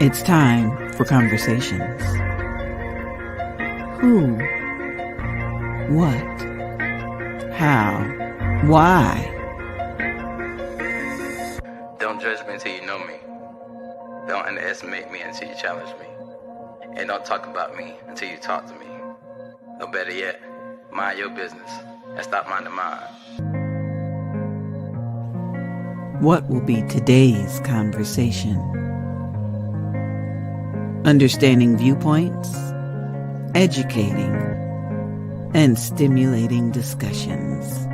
It's time for conversations. Who? What? How? Why? Don't judge me until you know me. Don't underestimate me until you challenge me. And don't talk about me until you talk to me. Or better yet, mind your business and stop minding mine. What will be today's conversation? Understanding viewpoints, educating, and stimulating discussions.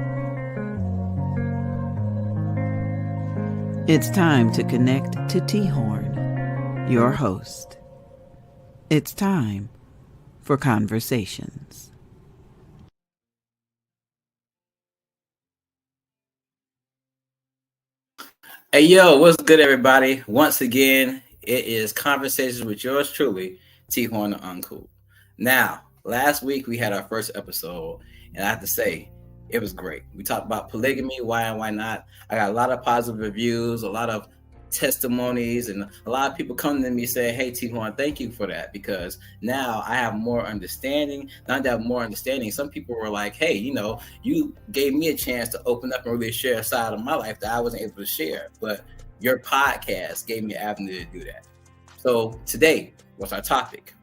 It's time to connect to T-Horne, your host. It's time for conversations. Hey, yo, what's good, everybody? Once again, it is Conversations with yours truly, T-Horne the Uncool. Now, last week we had our first episode, and I have to say, it was great. We talked about polygamy, why and why not. I got a lot of positive reviews, a lot of testimonies, and a lot of people coming to me saying, hey, T-Horne, thank you for that, because now I have more understanding. Not that I have more understanding, some people were like, hey, you gave me a chance to open up and really share a side of my life that I wasn't able to share, but your podcast gave me an avenue to do that. So today, what's our topic?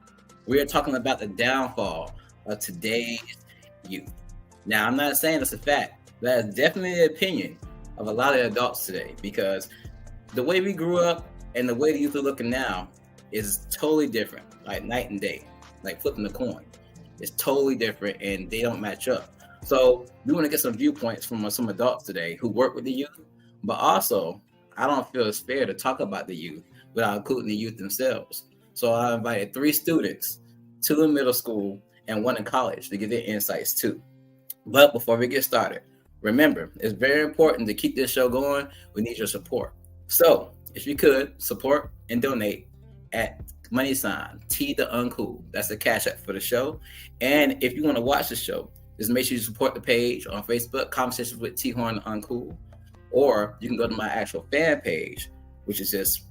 We are talking about the downfall of today's youth. Now, I'm not saying it's a fact. That is definitely the opinion of a lot of adults today, because the way we grew up and the way the youth are looking now is totally different, like night and day, like flipping the coin. It's totally different and they don't match up. So we want to get some viewpoints from some adults today who work with the youth, but also I don't feel it's fair to talk about the youth without including the youth themselves. So I invited 3 students, 2 in middle school and 1 in college, to give their insights too. But before we get started, remember, it's very important to keep this show going. We need your support. So if you could support and donate at money sign T the Uncool. That's the cash app for the show. And if you want to watch the show, just make sure you support the page on Facebook, Conversations with T-Horne Uncool. Or you can go to my actual fan page, which is just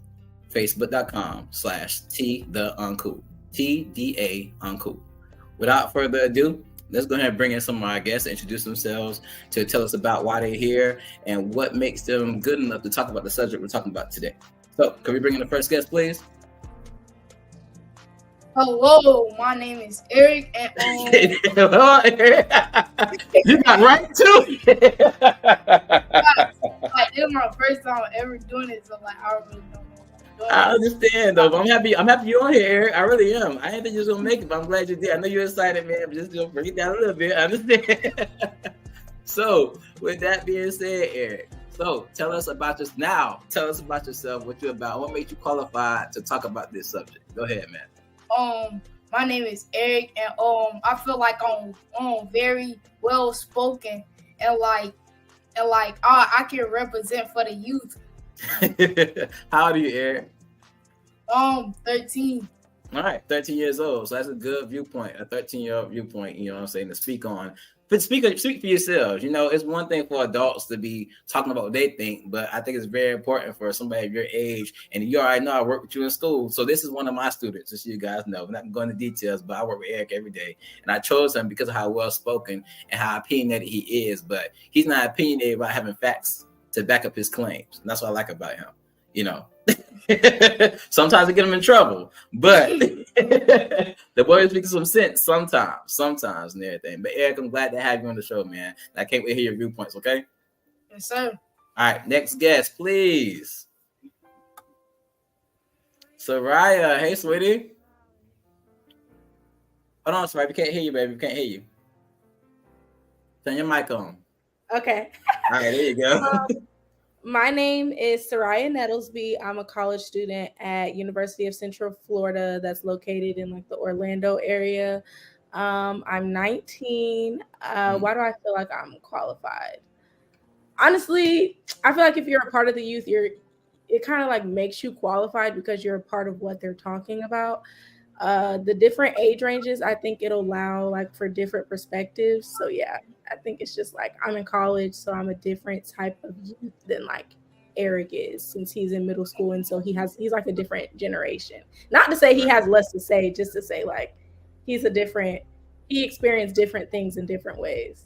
facebook.com/T the Uncool. TDA Uncool. Without further ado, let's go ahead and bring in some of our guests to introduce themselves, to tell us about why they're here and what makes them good enough to talk about the subject we're talking about today. So, can we bring in the first guest, please? Hello, my name is Eric, and Hello, Eric. You got right too. this is my first time ever doing it, so I really don't know what I'm doing. I understand though, but I'm happy you're on here, Eric. I really am. I didn't think you was gonna make it, but I'm glad you did. I know you're excited, man. But just bring it down a little bit. I understand. So, with that being said, Eric, so tell us about yourself, what you're about, what made you qualified to talk about this subject. Go ahead, man. My name is Eric, and I feel like I'm very well spoken, and I can represent for the youth. How old are you, Eric? 13. All right, 13 years old. So that's a good viewpoint, a 13-year-old viewpoint, you know what I'm saying, to speak on. But speak for yourselves. It's one thing for adults to be talking about what they think, but I think it's very important for somebody of your age. And you already know I work with you in school. So this is one of my students, just so you guys know. I'm not going into details, but I work with Eric every day. And I chose him because of how well-spoken and how opinionated he is. But he's not opinionated about having facts to back up his claims. And that's what I like about him, Sometimes I get him in trouble, but the boy is speaking some sense sometimes and everything. But Eric, I'm glad to have you on the show, man. I can't wait to hear your viewpoints, okay? Yes, sir. All right, next guest, please. Soraya, hey, sweetie. Hold on, Soraya, we can't hear you, baby. We can't hear you. Turn your mic on. Okay. All right, there you go. My name is Soraya Nettlesby. I'm a college student at University of Central Florida that's located in the Orlando area. I'm 19. Why do I feel like I'm qualified? Honestly, I feel like if you're a part of the youth, it kind of makes you qualified because you're a part of what they're talking about. The different age ranges, I think it'll allow for different perspectives. So yeah, I think it's just I'm in college, so I'm a different type of youth than Eric is, since he's in middle school, and so he's like a different generation. Not to say he has less to say, just to say like he experienced different things in different ways.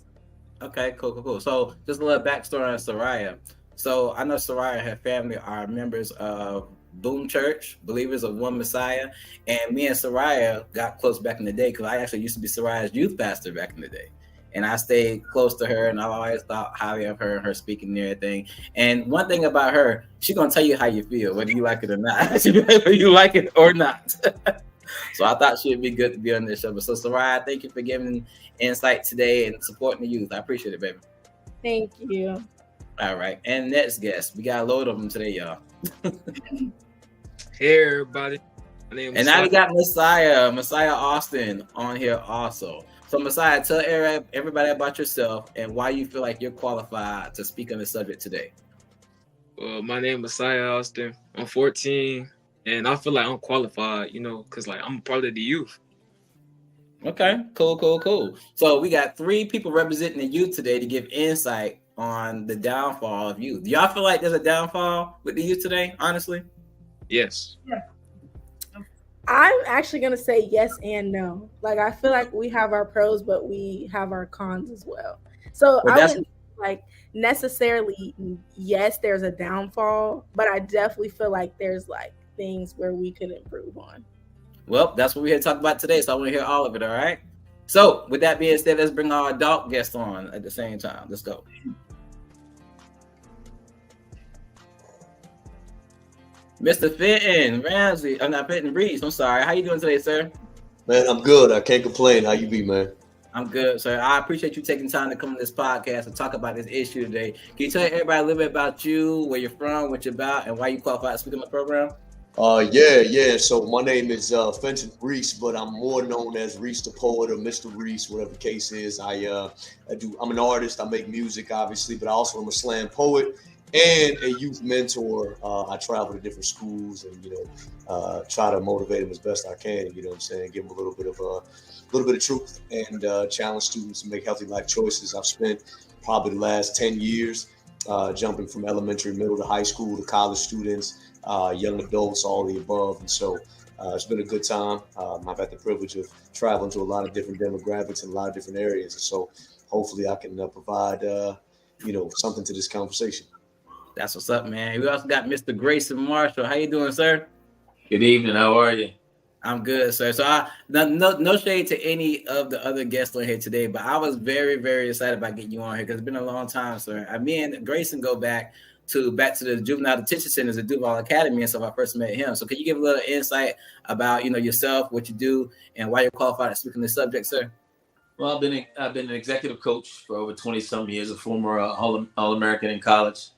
Okay, cool. So just a little backstory on Soraya. So I know Soraya and her family are members of Boom Church, Believers of One Messiah, and me and Soraya got close back in the day because I actually used to be Soraya's youth pastor back in the day. And I stayed close to her, and I always thought highly of her and her speaking and everything. And one thing about her, she's gonna tell you how you feel, whether you like it or not, whether you like it or not. So I thought she'd be good to be on this show. But so Soraya, thank you for giving insight today and supporting the youth. I appreciate it, baby. Thank you. All right, and next guest, we got a load of them today, y'all. Hey everybody, my name is And now we got Messiah Austin on here also. So Messiah, tell everybody about yourself and why you feel like you're qualified to speak on the subject today. Well, my name is Messiah Austin. I'm 14, and I feel like I'm qualified, because like I'm part of the youth. Okay, cool. So we got 3 people representing the youth today to give insight on the downfall of youth. Do y'all feel like there's a downfall with the youth today, honestly? Yes. Yeah. I'm actually going to say yes and no. Like, I feel like we have our pros, but we have our cons as well. So I wouldn't like necessarily, yes, there's a downfall, but I definitely feel like there's like things where we could improve on. Well, that's what we're here to talk about today. So I want to hear all of it. All right. So with that being said, let's bring our adult guest on at the same time. Let's go. Mr. Fenton Ramsey. I'm not Fenton Reese. I'm sorry. How you doing today, sir? Man, I'm good. I can't complain. How you be, man? I'm good, sir. I appreciate you taking time to come on this podcast and talk about this issue today. Can you tell everybody a little bit about you, where you're from, what you're about, and why you qualified to speak on the program? Yeah. So my name is Fenton Reese, but I'm more known as Reese the Poet or Mr. Reese, whatever the case is. I'm an artist. I make music, obviously, but I also am a slam poet and a youth mentor. I travel to different schools and try to motivate them as best I can. You know what I'm saying? Give them a little bit of truth and challenge students to make healthy life choices. I've spent probably the last 10 years jumping from elementary, middle to high school to college students, young adults, all the above. And so it's been a good time. I've had the privilege of traveling to a lot of different demographics in a lot of different areas. And so hopefully I can provide, something to this conversation. That's what's up, man. We also got Mr. Grayson Marshall. How you doing, sir? Good evening. How are you? I'm good, sir. So no shade to any of the other guests on here today, but I was very, very excited about getting you on here because it's been a long time, sir. Me and Grayson go back to the juvenile detention centers at Duval Academy, and so I first met him. So can you give a little insight about yourself, what you do, and why you're qualified to speak on this subject, sir? Well, I've been an executive coach for over 20-some years, a former All-American in college.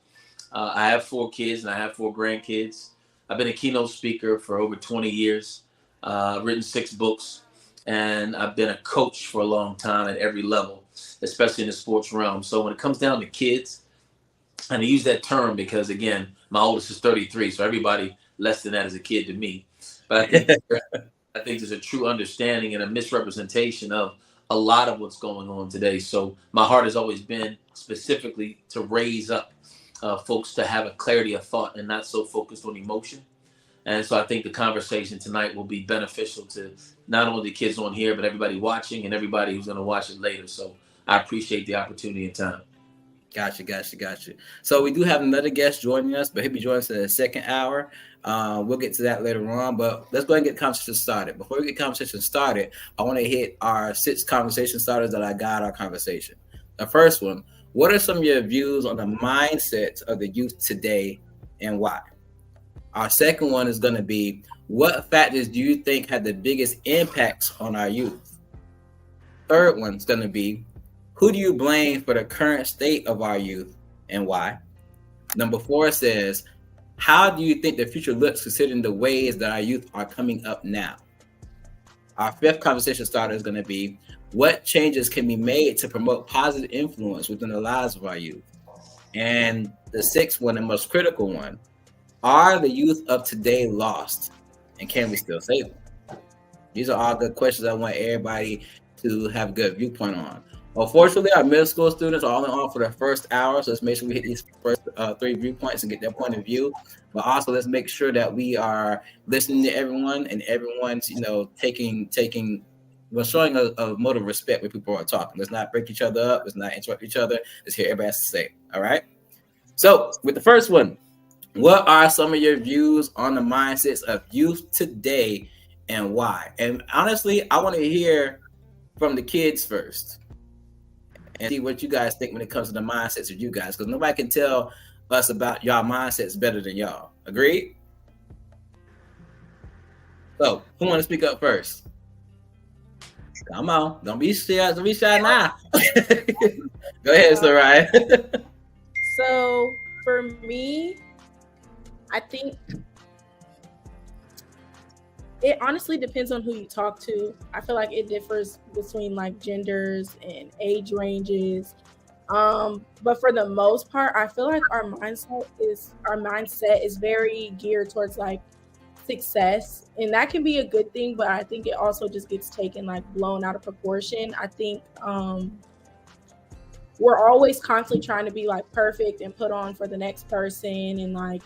I have 4 kids and I have 4 grandkids. I've been a keynote speaker for over 20 years. Written 6 books, and I've been a coach for a long time at every level, especially in the sports realm. So when it comes down to kids, and I use that term because, again, my oldest is 33, so everybody less than that is a kid to me. But I think there's a true understanding and a misrepresentation of a lot of what's going on today. So my heart has always been specifically to raise up folks to have a clarity of thought and not so focused on emotion. And so I think the conversation tonight will be beneficial to not only the kids on here, but everybody watching and everybody who's going to watch it later. So I appreciate the opportunity and time. Gotcha. So we do have another guest joining us, but he'll be joining us in the second hour. We'll get to that later on, but let's go ahead and get the conversation started. Before we get the conversation started, I want to hit our 6 conversation starters that I got our conversation. The first one, what are some of your views on the mindset of the youth today and why? Our second one is going to be, what factors do you think had the biggest impacts on our youth? Third one is going to be, who do you blame for the current state of our youth and why? Number 4 says, how do you think the future looks considering the ways that our youth are coming up now? Our 5th conversation starter is going to be, what changes can be made to promote positive influence within the lives of our youth? And the 6th one, the most critical one, are the youth of today lost, and can we still save them? These are all good questions I want everybody to have a good viewpoint on. Unfortunately, our middle school students are only on for the first hour, so let's make sure we hit these first 3 viewpoints and get their point of view. But also, let's make sure that we are listening to everyone and everyone's, taking, showing a mode of respect when people are talking. Let's not break each other up. Let's not interrupt each other. Let's hear everybody has to say. All right. So, with the first one, what are some of your views on the mindsets of youth today and why? And honestly, I want to hear from the kids first and see what you guys think when it comes to the mindsets of you guys, because nobody can tell us about y'all mindsets better than y'all. Agreed? So, who want to speak up first? Come on, don't be shy. Don't be shy now. Go ahead, Soraya. So for me, I think it honestly depends on who you talk to. I feel like it differs between like genders and age ranges. But for the most part, I feel like our mindset is very geared towards like success, and that can be a good thing, but I think it also just gets taken like blown out of proportion. I think we're always constantly trying to be like perfect and put on for the next person, and like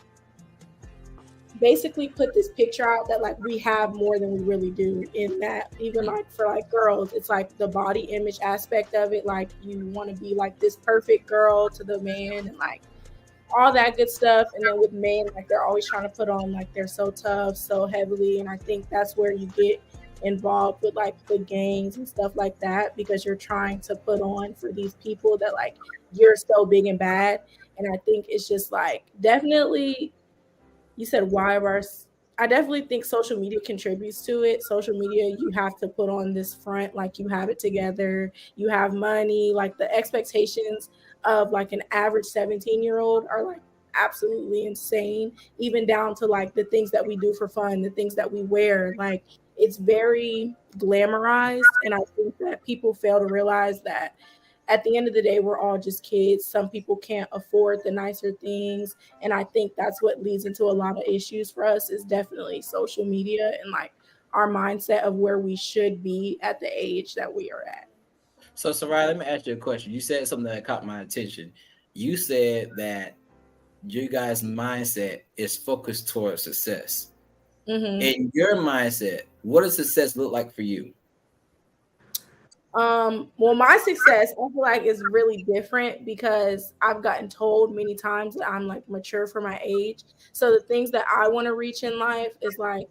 basically put this picture out that like we have more than we really do. In that, even like for like girls, it's like the body image aspect of it, like you want to be like this perfect girl to the man and like all that good stuff. And then with men, like they're always trying to put on like they're so tough so heavily, and I think that's where you get involved with like the gangs and stuff like that, because you're trying to put on for these people that like you're so big and bad. And I think it's just like, definitely, you said why I definitely think social media contributes to it. Social media, you have to put on this front like you have it together, you have money, like the expectations of like an average 17-year-old are like absolutely insane, even down to like the things that we do for fun, the things that we wear. Like it's very glamorized, and I think that people fail to realize that at the end of the day, we're all just kids. Some people can't afford the nicer things, and I think that's what leads into a lot of issues for us, is definitely social media and like our mindset of where we should be at the age that we are at. So, Soraya, let me ask you a question. You said something that caught my attention. You said that you guys' mindset is focused towards success. Mm-hmm. In your mindset, what does success look like for you? Well, my success, I feel like, is really different because I've gotten told many times that I'm like mature for my age. So the things that I want to reach in life is like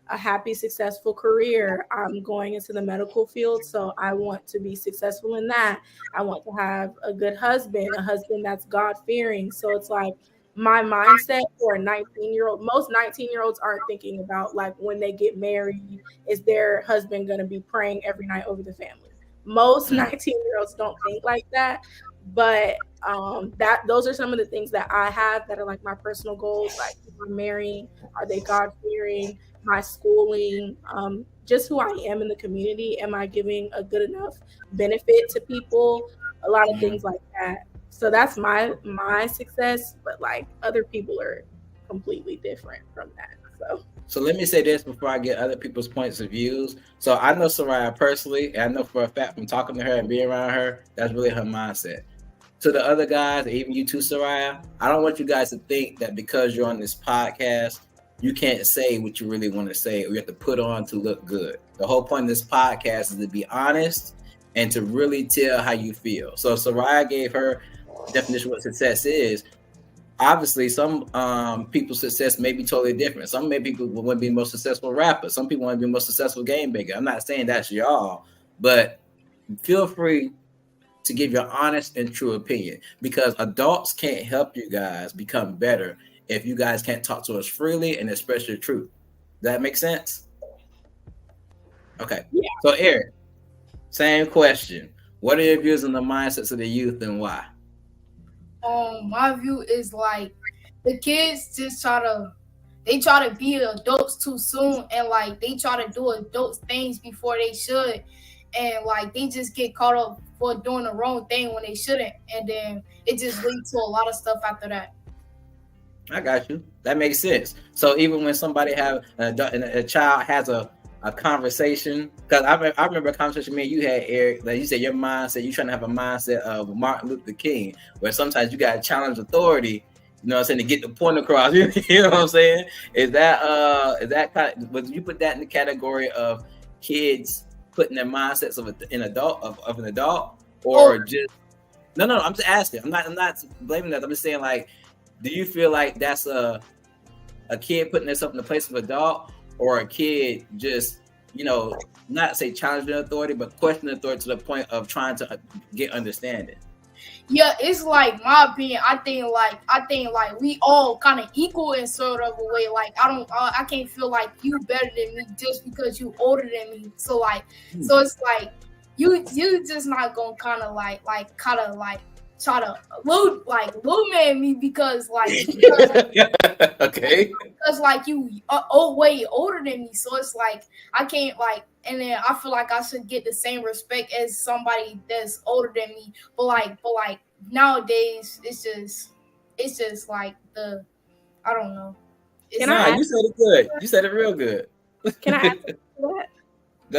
a happy, successful career. I'm going into the medical field, so I want to be successful in that. I want to have a good husband, a husband that's God-fearing. So it's like my mindset for a 19-year-old, most 19-year-olds aren't thinking about like when they get married, is their husband going to be praying every night over the family? Most 19-year-olds don't think like that. But that those are some of the things that I have that are like my personal goals. Like, if I'm marrying, are they God-fearing? My schooling, just who I am in the community. Am I giving a good enough benefit to people? A lot of things like that. So that's my success, but like other people are completely different from that. So let me say this before I get other people's points of views. So I know Soraya personally, and I know for a fact from talking to her and being around her, that's really her mindset. To the other guys, even you too, Soraya, I don't want you guys to think that because you're on this podcast, you can't say what you really want to say, or you have to put on to look good. The whole point of this podcast is to be honest and to really tell how you feel. So Soraya gave her definition of what success is. Obviously, some people's success may be totally different. Some people want to be the most successful rapper. Some people want to be the most successful game maker. I'm not saying that's y'all, but feel free to give your honest and true opinion, because adults can't help you guys become better if you guys can't talk to us freely and express your truth. Does that make sense? Okay. Yeah. So Eric, same question. What are your views on the mindsets of the youth and why? My view is like the kids just try to be adults too soon, and like they try to do adult things before they should, and like they just get caught up for doing the wrong thing when they shouldn't, and then it just leads to a lot of stuff after that. I got you. That makes sense. So even when somebody have a child has a a conversation, because I remember a conversation me and you had, Eric, that you said your mindset, you trying to have a mindset of Martin Luther King, where sometimes you got to challenge authority, you know what I'm saying, to get the point across. You know what I'm saying? Is that kind of, would you put that in the category of kids putting their mindsets of an adult, or just no, I'm just asking. I'm not blaming that. I'm just saying, like, do you feel like that's a kid putting themselves in the place of adult, or a kid just, you know, not say challenging authority, but questioning authority to the point of trying to get understanding? Yeah, it's like my opinion. I think like we all kind of equal in sort of a way. Like I can't feel like you better than me just because you older than me. So it's like you just not gonna kind of like try to little man me because okay, because like you are way older than me. So it's like I can't like, and then I feel like I should get the same respect as somebody that's older than me. But like nowadays it's just like I don't know. You said it good. You said it real good. Can I ask that? Go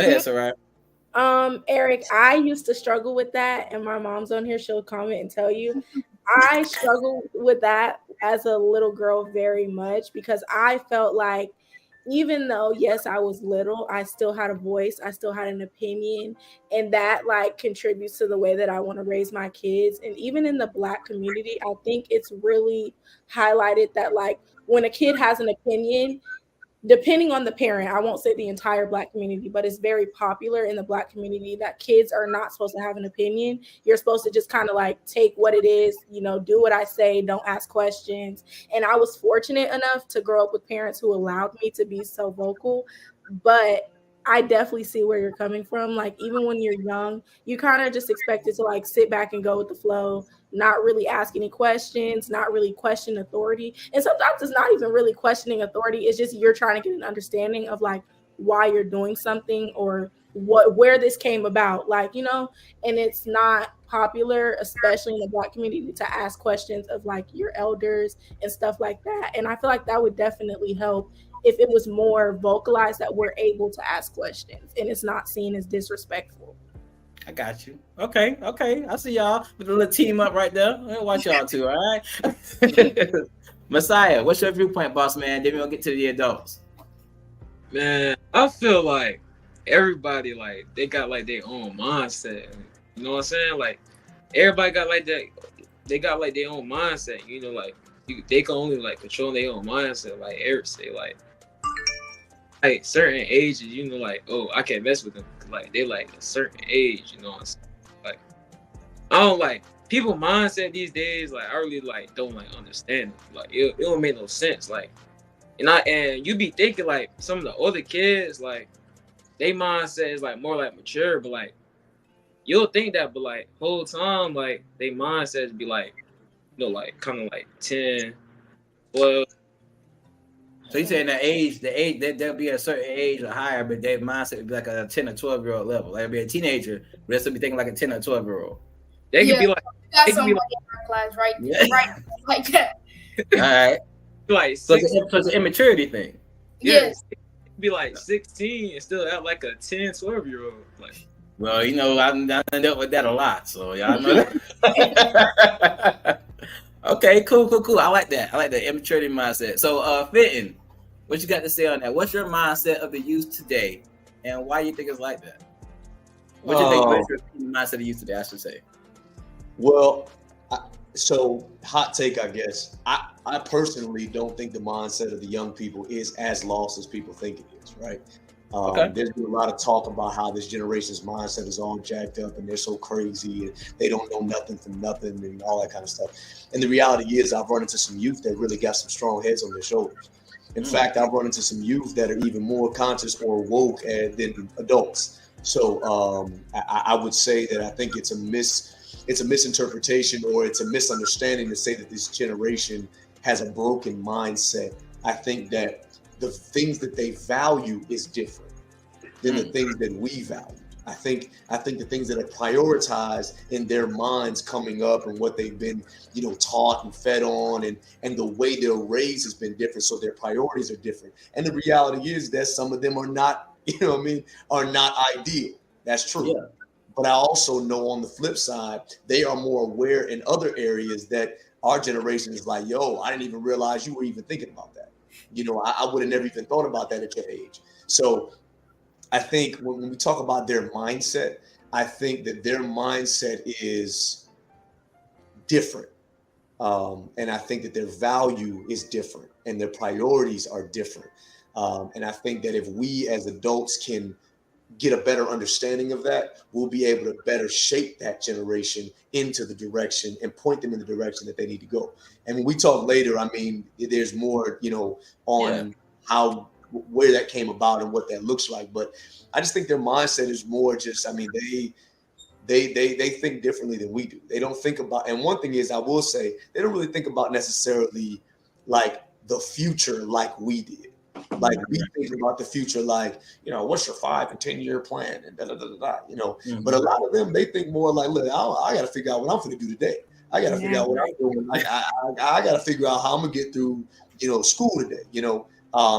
ahead, Sarai. Eric, I used to struggle with that, and my mom's on here, she'll comment and tell you. I struggled with that as a little girl very much because I felt like even though, yes, I was little, I still had a voice, I still had an opinion, and that like contributes to the way that I want to raise my kids. And even in the Black community, I think it's really highlighted that like when a kid has an opinion, depending on the parent, I won't say the entire Black community, but it's very popular in the Black community that kids are not supposed to have an opinion. You're supposed to just kind of like take what it is, you know, do what I say, don't ask questions. And I was fortunate enough to grow up with parents who allowed me to be so vocal, but I definitely see where you're coming from. Like, even when you're young, you kind of just expected to like sit back and go with the flow, not really ask any questions, not really question authority. And sometimes it's not even really questioning authority. It's just you're trying to get an understanding of like why you're doing something or where this came about. Like, you know, and it's not popular, especially in the Black community, to ask questions of like your elders and stuff like that. And I feel like that would definitely help if it was more vocalized that we're able to ask questions and it's not seen as disrespectful. I got you. Okay. I see y'all with a little team up right there. I'll watch y'all too, all right? Messiah, what's your viewpoint, boss man? Then we'll get to the adults. Man, I feel like everybody, like, they got like their own mindset. You know what I'm saying? Like, everybody got like that. They got like their own mindset. You know, like they can only like control their own mindset. Like Eric say, like certain ages, you know, like, oh, I can't mess with them. Like they like a certain age, you know what I'm saying? Like I don't like people mindset these days. Like I really like don't like understand it. Like it don't make no sense. Like and you be thinking like some of the other kids, like they mindset is like more like mature, but like you'll think that, but like whole time like they mindsets be like, you know, like kind of like 10, 12. So you saying the age there'll be a certain age or higher, but their mindset would be like a 10 or 12-year-old level. Like it'll be a teenager, but they'll still be thinking like a 10 or 12-year-old. They could be like, that's somebody in our class, right? Yeah. Right, like that. All right. Like so it's an immaturity thing. Yes. It'd be like 16 and still act like a 10, 12-year-old. Like, well, you know, I've dealt with that a lot, so y'all know that. Okay, cool. I like that. I like the immaturity mindset. So, Fenton, what you got to say on that? What's your mindset of the youth today, and why you think it's like that? What you think? What's your mindset of the youth today? I should say. Well, so hot take, I guess. I personally don't think the mindset of the young people is as lost as people think it is. Right? There's been a lot of talk about how this generation's mindset is all jacked up and they're so crazy and they don't know nothing from nothing and all that kind of stuff. And the reality is I've run into some youth that really got some strong heads on their shoulders. In fact, I've run into some youth that are even more conscious or woke than adults. So I would say that I think it's a misinterpretation or it's a misunderstanding to say that this generation has a broken mindset. I think that the things that they value is different than the things that we value. I think the things that are prioritized in their minds coming up and what they've been, you know, taught and fed on and the way they're raised has been different. So their priorities are different. And the reality is that some of them are not you know what I mean, are not ideal. That's true. Yeah. But I also know on the flip side, they are more aware in other areas that our generation is like, yo, I didn't even realize you were even thinking about that. You know, I would have never even thought about that at your age. So I think when we talk about their mindset, I think that their mindset is different. And I think that their value is different and their priorities are different. And I think that if we as adults can get a better understanding of that, we'll be able to better shape that generation into the direction and point them in the direction that they need to go. And when we talk later, I mean, there's more, you know, on how, where that came about and what that looks like. But I just think their mindset is more just, I mean, they think differently than we do. They don't think about, and one thing is, I will say, they don't really think about necessarily like the future like we did. Like we think about the future, like, you know, what's your 5 and 10 year plan and da da da da, you know. But a lot of them, they think more like, look, I got to figure out what I'm going to do today. I got to figure out what I'm doing. Like, I got to figure out how I'm gonna get through, you know, school today. You know,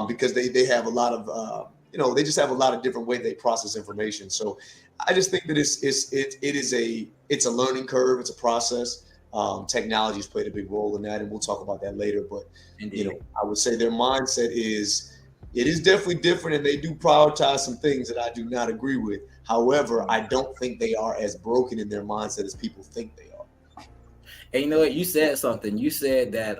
because they have a lot of, you know, they just have a lot of different ways they process information. So I just think that it's a learning curve. It's a process. Technology has played a big role in that, and we'll talk about that later. But you know, I would say their mindset is definitely different, and they do prioritize some things that I do not agree with. However, I don't think they are as broken in their mindset as people think they are. And you know what? You said something. You said that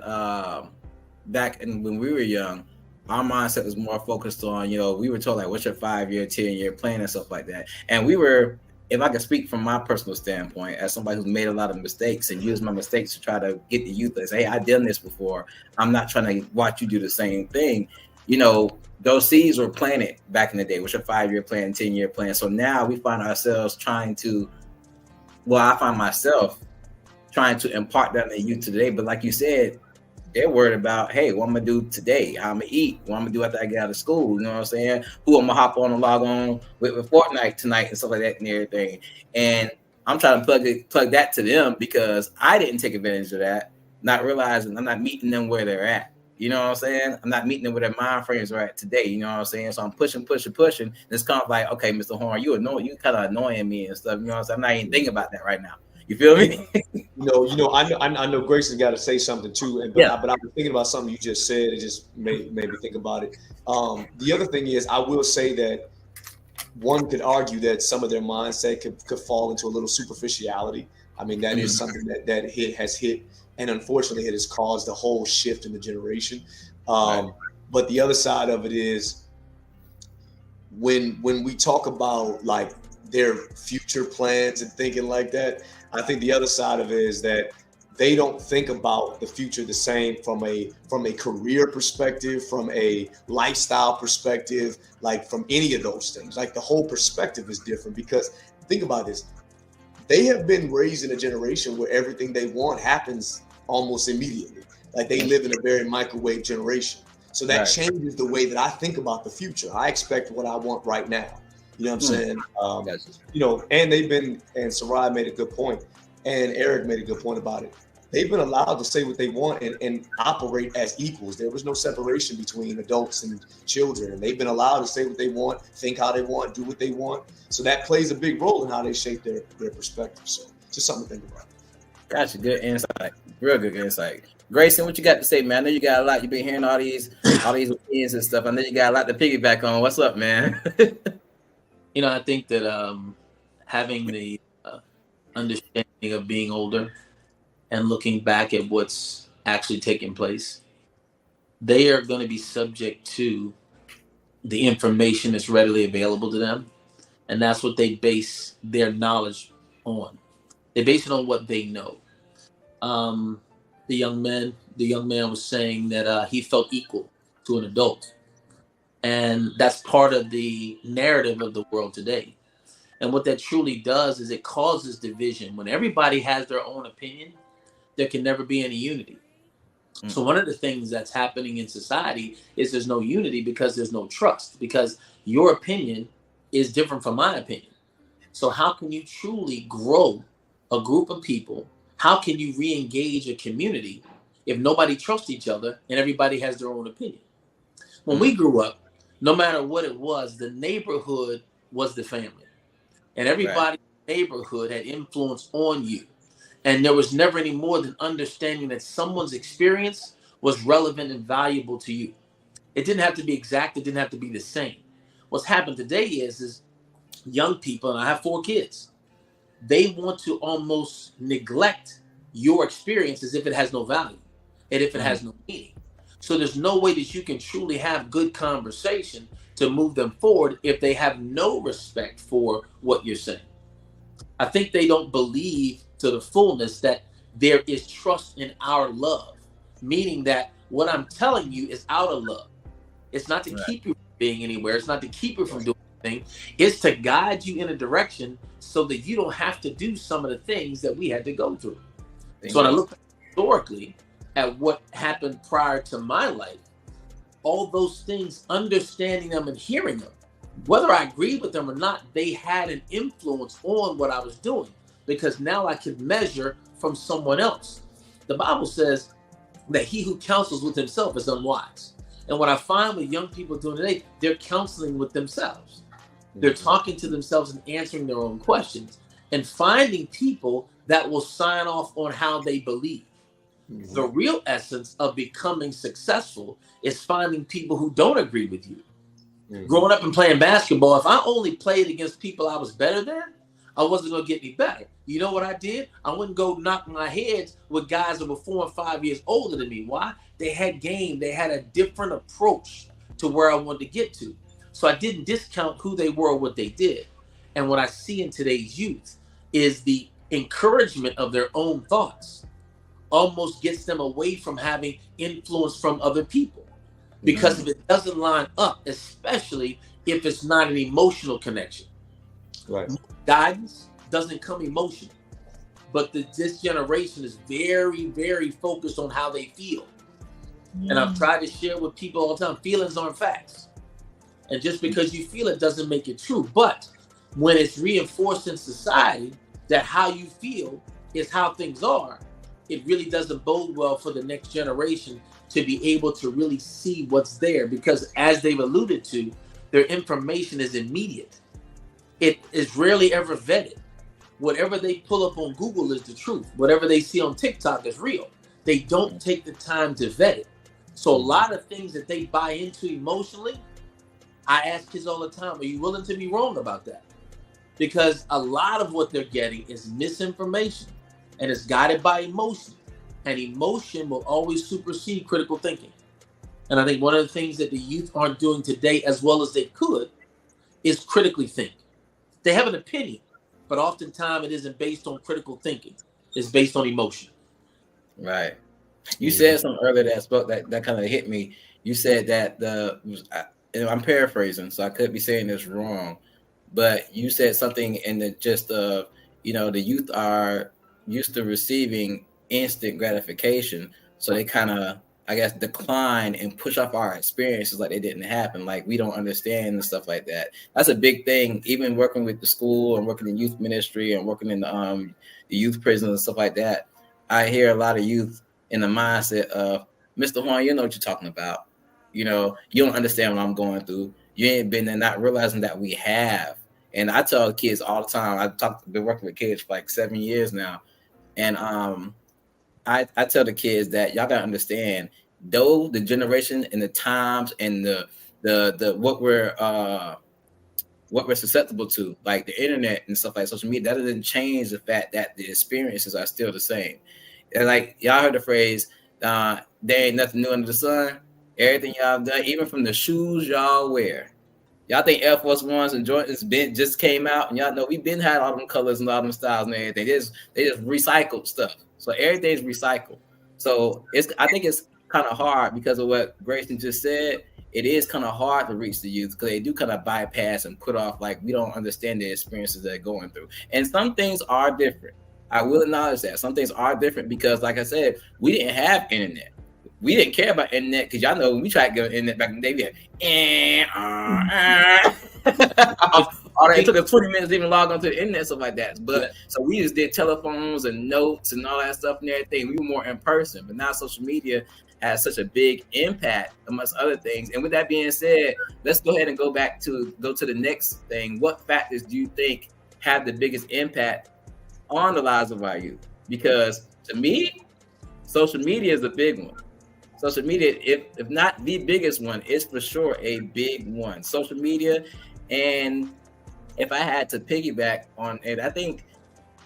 back when we were young, our mindset was more focused on, you know, we were told like, what's your 5-year, 10-year plan and stuff like that. And we were, if I can speak from my personal standpoint, as somebody who's made a lot of mistakes and used my mistakes to try to get the youth and say, hey, I've done this before. I'm not trying to watch you do the same thing. You know, those seeds were planted back in the day. What's your 5-year plan, 10-year plan? So now we find ourselves I find myself trying to impart that in the youth today. But like you said, they're worried about, hey, what I'm gonna do today, how I'm gonna eat, what I'm gonna do after I get out of school, you know what I'm saying? Who I'm gonna hop on and log on with Fortnite tonight and stuff like that and everything. And I'm trying to plug that to them because I didn't take advantage of that, not realizing I'm not meeting them where they're at. You know what I'm saying? I'm not meeting them where their mind frames are at today. You know what I'm saying? So I'm pushing. And it's kind of like, okay, Mr. Horn, you kind of annoying me and stuff. You know what I'm saying? I'm not even thinking about that right now. You feel me? I know Grayson's got to say something too, but I was thinking about something you just said. It just made me think about it. The other thing is, I will say that one could argue that some of their mindset could fall into a little superficiality. I mean, that is something that has hit, and unfortunately, it has caused a whole shift in the generation. But the other side of it is, when we talk about like their future plans and thinking like that, I think the other side of it is that they don't think about the future the same from a career perspective, from a lifestyle perspective, like from any of those things. Like the whole perspective is different because think about this. They have been raised in a generation where everything they want happens almost immediately. Like they live in a very microwave generation. So that changes the way that I think about the future. I expect what I want right now. You know what I'm saying? You know, and Sarai made a good point, and Eric made a good point about it. They've been allowed to say what they want and operate as equals. There was no separation between adults and children, and they've been allowed to say what they want, think how they want, do what they want. So that plays a big role in how they shape their perspective. So just something to think about. Gotcha. Good insight. Real good insight. Grayson, what you got to say, man? I know you got a lot. You've been hearing all these opinions and stuff. I know you got a lot to piggyback on. What's up, man? You know, I think that having the understanding of being older and looking back at what's actually taking place, they are going to be subject to the information that's readily available to them. And that's what they base their knowledge on. They base it on what they know. The young man was saying that he felt equal to an adult. And that's part of the narrative of the world today. And what that truly does is it causes division. When everybody has their own opinion, there can never be any unity. So one of the things that's happening in society is there's no unity because there's no trust, because your opinion is different from my opinion. So how can you truly grow a group of people? How can you re-engage a community if nobody trusts each other and everybody has their own opinion? When we grew up, no matter what it was, the neighborhood was the family. And everybody in the neighborhood had influence on you. And there was never any more than understanding that someone's experience was relevant and valuable to you. It didn't have to be exact. It didn't have to be the same. What's happened today is young people, and I have 4 kids, they want to almost neglect your experience as if it has no value and if it has no meaning. So there's no way that you can truly have good conversation to move them forward if they have no respect for what you're saying. I think they don't believe to the fullness that there is trust in our love, meaning that what I'm telling you is out of love. It's not to keep you from being anywhere. It's not to keep you from doing anything. It's to guide you in a direction so that you don't have to do some of the things that we had to go through. So when I look historically at what happened prior to my life, all those things, understanding them and hearing them, whether I agreed with them or not, they had an influence on what I was doing, because now I could measure from someone else. The Bible says that he who counsels with himself is unwise. And what I find with young people doing today, they're counseling with themselves. They're talking to themselves and answering their own questions and finding people that will sign off on how they believe. The real essence of becoming successful is finding people who don't agree with you. Growing up and playing basketball, if I only played against people I was better than, I wasn't going to get any better. You know what I did? I wouldn't go knock my heads with guys that were 4 and 5 years older than me. Why? They had game. They had a different approach to where I wanted to get to. So I didn't discount who they were or what they did. And what I see in today's youth is the encouragement of their own thoughts almost gets them away from having influence from other people. Because if it doesn't line up, especially if it's not an emotional connection. Right. Guidance doesn't come emotional. But this generation is very, very focused on how they feel. And I've tried to share with people all the time, feelings aren't facts. And just because you feel it doesn't make it true. But when it's reinforced in society that how you feel is how things are, it really doesn't bode well for the next generation to be able to really see what's there. Because as they've alluded to, their information is immediate. It is rarely ever vetted. Whatever they pull up on Google is the truth. Whatever they see on TikTok is real. They don't take the time to vet it. So a lot of things that they buy into emotionally, I ask kids all the time, are you willing to be wrong about that? Because a lot of what they're getting is misinformation and it's guided by emotion. And emotion will always supersede critical thinking. And I think one of the things that the youth aren't doing today as well as they could is critically think. They have an opinion, but oftentimes it isn't based on critical thinking. It's based on emotion. Right. You said something earlier that kind of hit me. You said that I'm paraphrasing, so I could be saying this wrong, but you said something in the just the youth are used to receiving instant gratification, so they kind of, I guess, decline and push off our experiences like they didn't happen, like we don't understand and stuff like that. That's a big thing. Even working with the school and working in youth ministry and working in the youth prisons and stuff like that, I hear a lot of youth in the mindset of, Mr. Horne, you know what you're talking about. You don't understand what I'm going through. You ain't been there, not realizing that we have. And I tell kids all the time, I've been working with kids for like 7 years now. And I tell the kids that y'all gotta understand, though the generation and the times and the what we're susceptible to, like the internet and stuff like social media, that doesn't change the fact that the experiences are still the same. And like y'all heard the phrase, there ain't nothing new under the sun. Everything y'all done, even from the shoes y'all wear. Y'all think Air Force Ones and Jordans just came out, and y'all know we've been had all them colors and all them styles and everything. They just recycled stuff. So everything's recycled. So I think it's kind of hard because of what Grayson just said. It is kind of hard to reach the youth because they do kind of bypass and put off like we don't understand the experiences they're going through. And some things are different. I will acknowledge that. Some things are different because, like I said, we didn't have internet. We didn't care about internet because y'all know when we tried to get internet back in the day, we had all that, it took us 20 minutes to even log onto the internet, stuff like that. But so we just did telephones and notes and all that stuff and everything. We were more in person, but now social media has such a big impact amongst other things. And with that being said, let's go ahead and go to the next thing. What factors do you think have the biggest impact on the lives of our youth? Because to me, social media is a big one. Social media, if not the biggest one, is for sure a big one. Social media, and if I had to piggyback on it, I think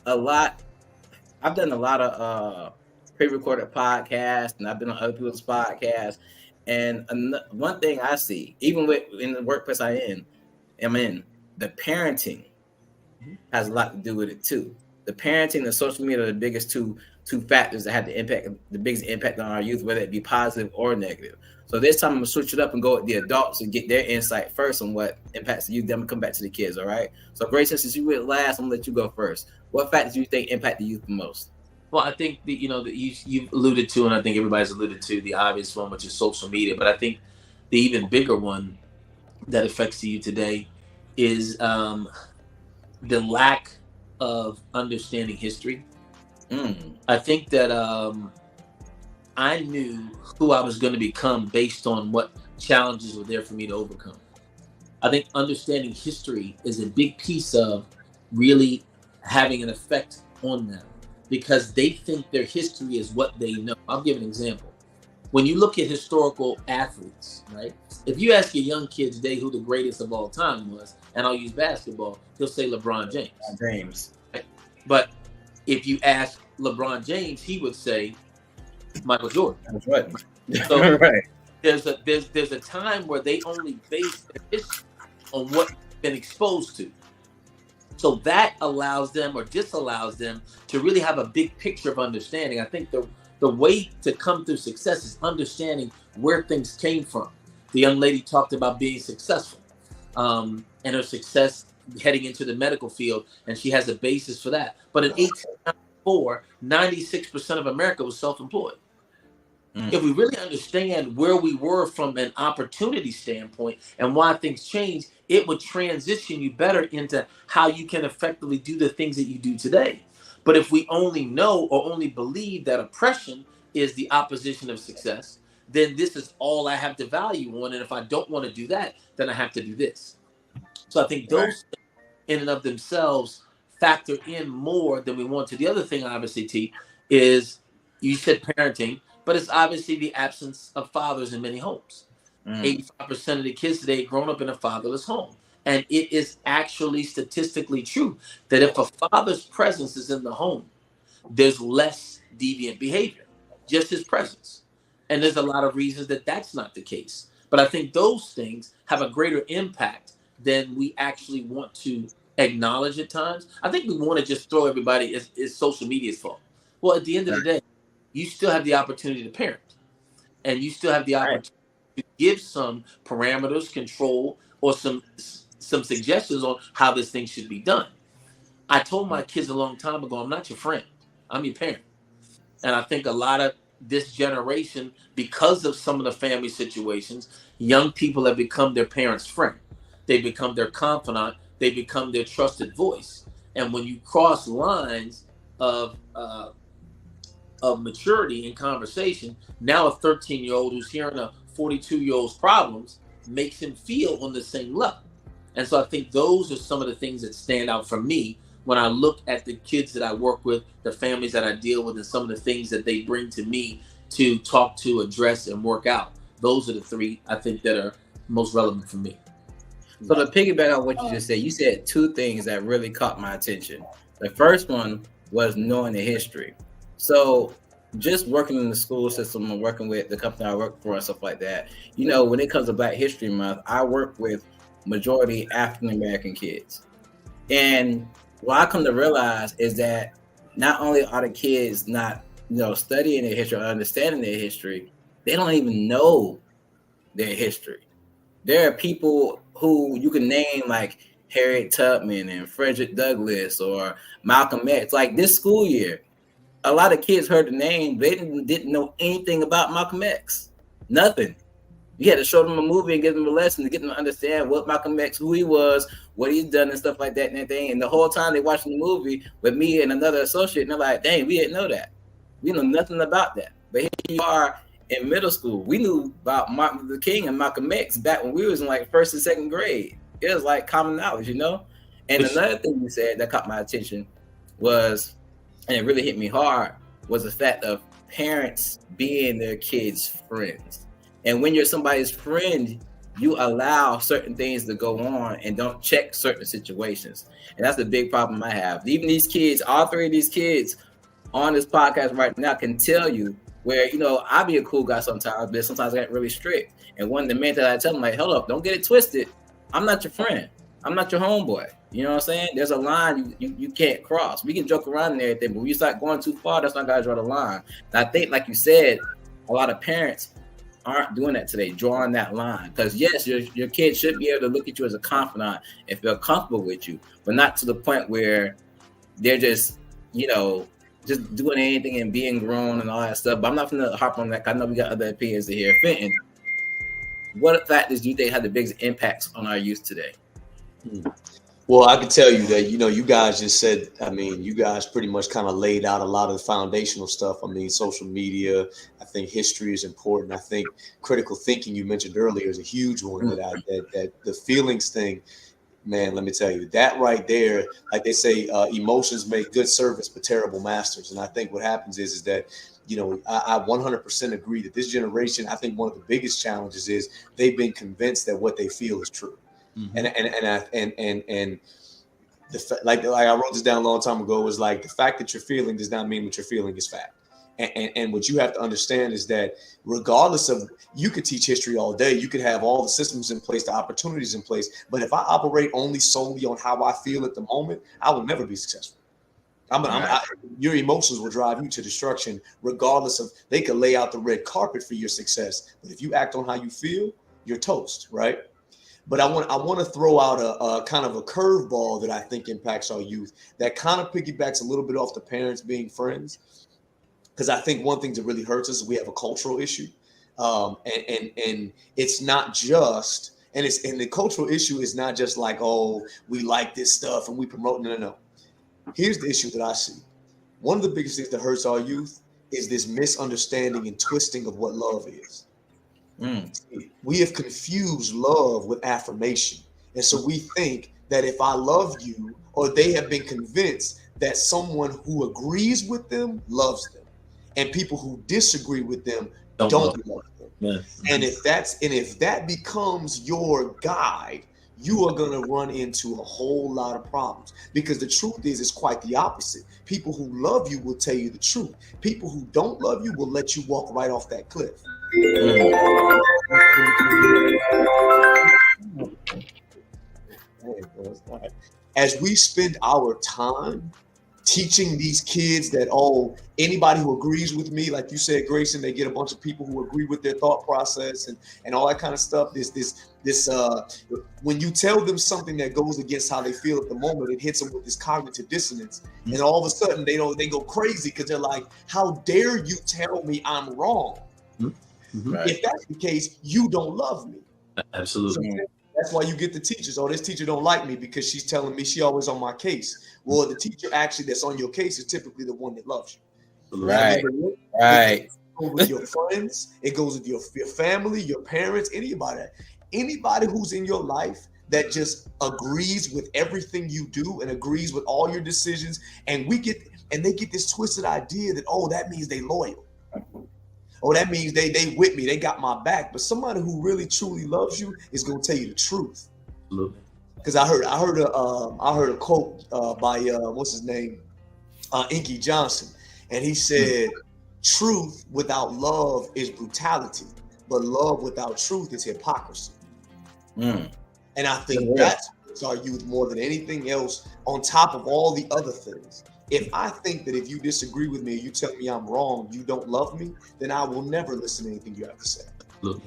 I've done a lot of pre-recorded podcasts, and I've been on other people's podcasts. And one thing I see, even in the workplace I'm in, the parenting has a lot to do with it too. The parenting and social media are the biggest two factors that have the biggest impact on our youth, whether it be positive or negative. So this time I'm gonna switch it up and go with the adults and get their insight first on what impacts the youth. Then I'm gonna come back to the kids. All right. So Grace, since you went last, I'm gonna let you go first. What factors do you think impact the youth the most? Well, I think that you've alluded to, and I think everybody's alluded to the obvious one, which is social media. But I think the even bigger one that affects the youth today is the lack of understanding history. I think that I knew who I was going to become based on what challenges were there for me to overcome. I think understanding history is a big piece of really having an effect on them, because they think their history is what they know. I'll give an example. When you look at historical athletes, right? If you ask a young kid today who the greatest of all time was, and I'll use basketball, he'll say LeBron James. Right? But if you ask LeBron James, he would say Michael Jordan. That's right. So right. There's a time where they only base their history on what they've been exposed to. So that allows them or disallows them to really have a big picture of understanding. I think the way to come through success is understanding where things came from. The young lady talked about being successful and her success heading into the medical field, and she has a basis for that. But in 1894, 96% of America was self-employed. If we really understand where we were from an opportunity standpoint and why things change, it would transition you better into how you can effectively do the things that you do today. But if we only know or only believe that oppression is the opposition of success, then this is all I have to value on. And if I don't want to do that, then I have to do this. So I think those in and of themselves factor in more than we want to. The other thing, obviously, T, is you said parenting, but it's obviously the absence of fathers in many homes. 85% of the kids today grown up in a fatherless home. And it is actually statistically true that if a father's presence is in the home, there's less deviant behavior, just his presence. And there's a lot of reasons that that's not the case. But I think those things have a greater impact than we actually want to acknowledge at times. I think we want to just throw everybody it's social media's fault. Well, at the end of the day, you still have the opportunity to parent, and you still have the opportunity to give some parameters, control, or some suggestions on how this thing should be done. I told my kids a long time ago, I'm not your friend, I'm your parent. And I think a lot of this generation, because of some of the family situations, young people have become their parents' friend. They become their confidant. They become their trusted voice. And when you cross lines of maturity in conversation, now a 13-year-old who's hearing a 42-year-old's problems makes him feel on the same level. And so I think those are some of the things that stand out for me when I look at the kids that I work with, the families that I deal with, and some of the things that they bring to me to talk to, address, and work out. Those are the three I think that are most relevant for me. So to piggyback on what you just said, you said two things that really caught my attention. The first one was knowing the history. So just working in the school system and working with the company I work for and stuff like that, you know, when it comes to Black History Month, I work with majority African-American kids. And what I come to realize is that not only are the kids not, studying their history or understanding their history, they don't even know their history. There are people who you can name like Harriet Tubman and Frederick Douglass or Malcolm X. Like this school year, a lot of kids heard the name, they didn't know anything about Malcolm X. Nothing. You had to show them a movie and give them a lesson to get them to understand what Malcolm X, who he was, what he's done, and stuff like that and everything. And the whole time they watching the movie with me and another associate, and they're like, "Dang, we didn't know that. We know nothing about that." But here you are in middle school. We knew about Martin Luther King and Malcolm X back when we was in like first and second grade. It was like common knowledge, you know. And another thing you said that caught my attention was, and it really hit me hard, was the fact of parents being their kids' friends. And when you're somebody's friend, you allow certain things to go on and don't check certain situations. And that's the big problem I have. Even these kids, all three of these kids on this podcast right now can tell you where, you know, I be a cool guy sometimes, but sometimes I get really strict. And one of the main things I tell them, like, hold up, don't get it twisted. I'm not your friend. I'm not your homeboy. You know what I'm saying? There's a line you can't cross. We can joke around and everything, but when you start going too far, that's not going to draw the line. And I think, like you said, a lot of parents aren't doing that today, drawing that line. Because yes, your kid should be able to look at you as a confidant and feel comfortable with you, but not to the point where they're just, you know, just doing anything and being grown and all that stuff. But I'm not going to harp on that. I know we got other opinions to hear. Fenton, what factors do you think have the biggest impacts on our youth today? Well, I can tell you that, you know, you guys just said, I mean, you guys pretty much kind of laid out a lot of the foundational stuff. I mean, social media, I think history is important. I think critical thinking you mentioned earlier is a huge one. That the feelings thing, man, let me tell you, that right there, like they say, emotions make good servants but terrible masters. And I think what happens is that, you know, I 100% agree that this generation, I think one of the biggest challenges is they've been convinced that what they feel is true. Mm-hmm. And like I wrote this down a long time ago, was like, the fact that you're feeling does not mean what you're feeling is fact. And what you have to understand is that regardless of, you could teach history all day, you could have all the systems in place, the opportunities in place, but if I operate only solely on how I feel at the moment, I will never be successful. Your emotions will drive you to destruction, regardless of, they could lay out the red carpet for your success, but if you act on how you feel, you're toast, right? But I want to throw out a kind of a curveball that I think impacts our youth that kind of piggybacks a little bit off the parents being friends. Because I think one thing that really hurts us is we have a cultural issue. And it's not just, and the cultural issue is not just like, oh, we like this stuff and we promote. No. Here's the issue that I see. One of the biggest things that hurts our youth is this misunderstanding and twisting of what love is. We have confused love with affirmation. And so we think that if I love you, or they have been convinced that someone who agrees with them loves them, and people who disagree with them don't love them. Yeah. And if that becomes your guide, you are going to run into a whole lot of problems, because the truth is, it's quite the opposite. People who love you will tell you the truth. People who don't love you will let you walk right off that cliff. As we spend our time teaching these kids that, oh, anybody who agrees with me, like you said, Grayson, they get a bunch of people who agree with their thought process and all that kind of stuff. When you tell them something that goes against how they feel at the moment, it hits them with this cognitive dissonance, and all of a sudden they go crazy because they're like, how dare you tell me I'm wrong? Mm-hmm. Right. If that's the case, you don't love me. Absolutely. So that's why you get the teachers. Oh, this teacher don't like me because she's telling me she always on my case. Well, the teacher actually that's on your case is typically the one that loves you. Right. It goes with your friends. It goes with your family, your parents, anybody who's in your life that just agrees with everything you do and agrees with all your decisions. And they get this twisted idea that, oh, that means they loyal. Oh, that means they with me, they got my back. But somebody who really truly loves you is gonna tell you the truth. Absolutely. Because I heard a quote by what's his name, Inky Johnson, and he said, "Truth without love is brutality, but love without truth is hypocrisy." And I think that's our youth more than anything else, on top of all the other things. If I think that if you disagree with me, you tell me I'm wrong, you don't love me, then I will never listen to anything you have to say. Absolutely.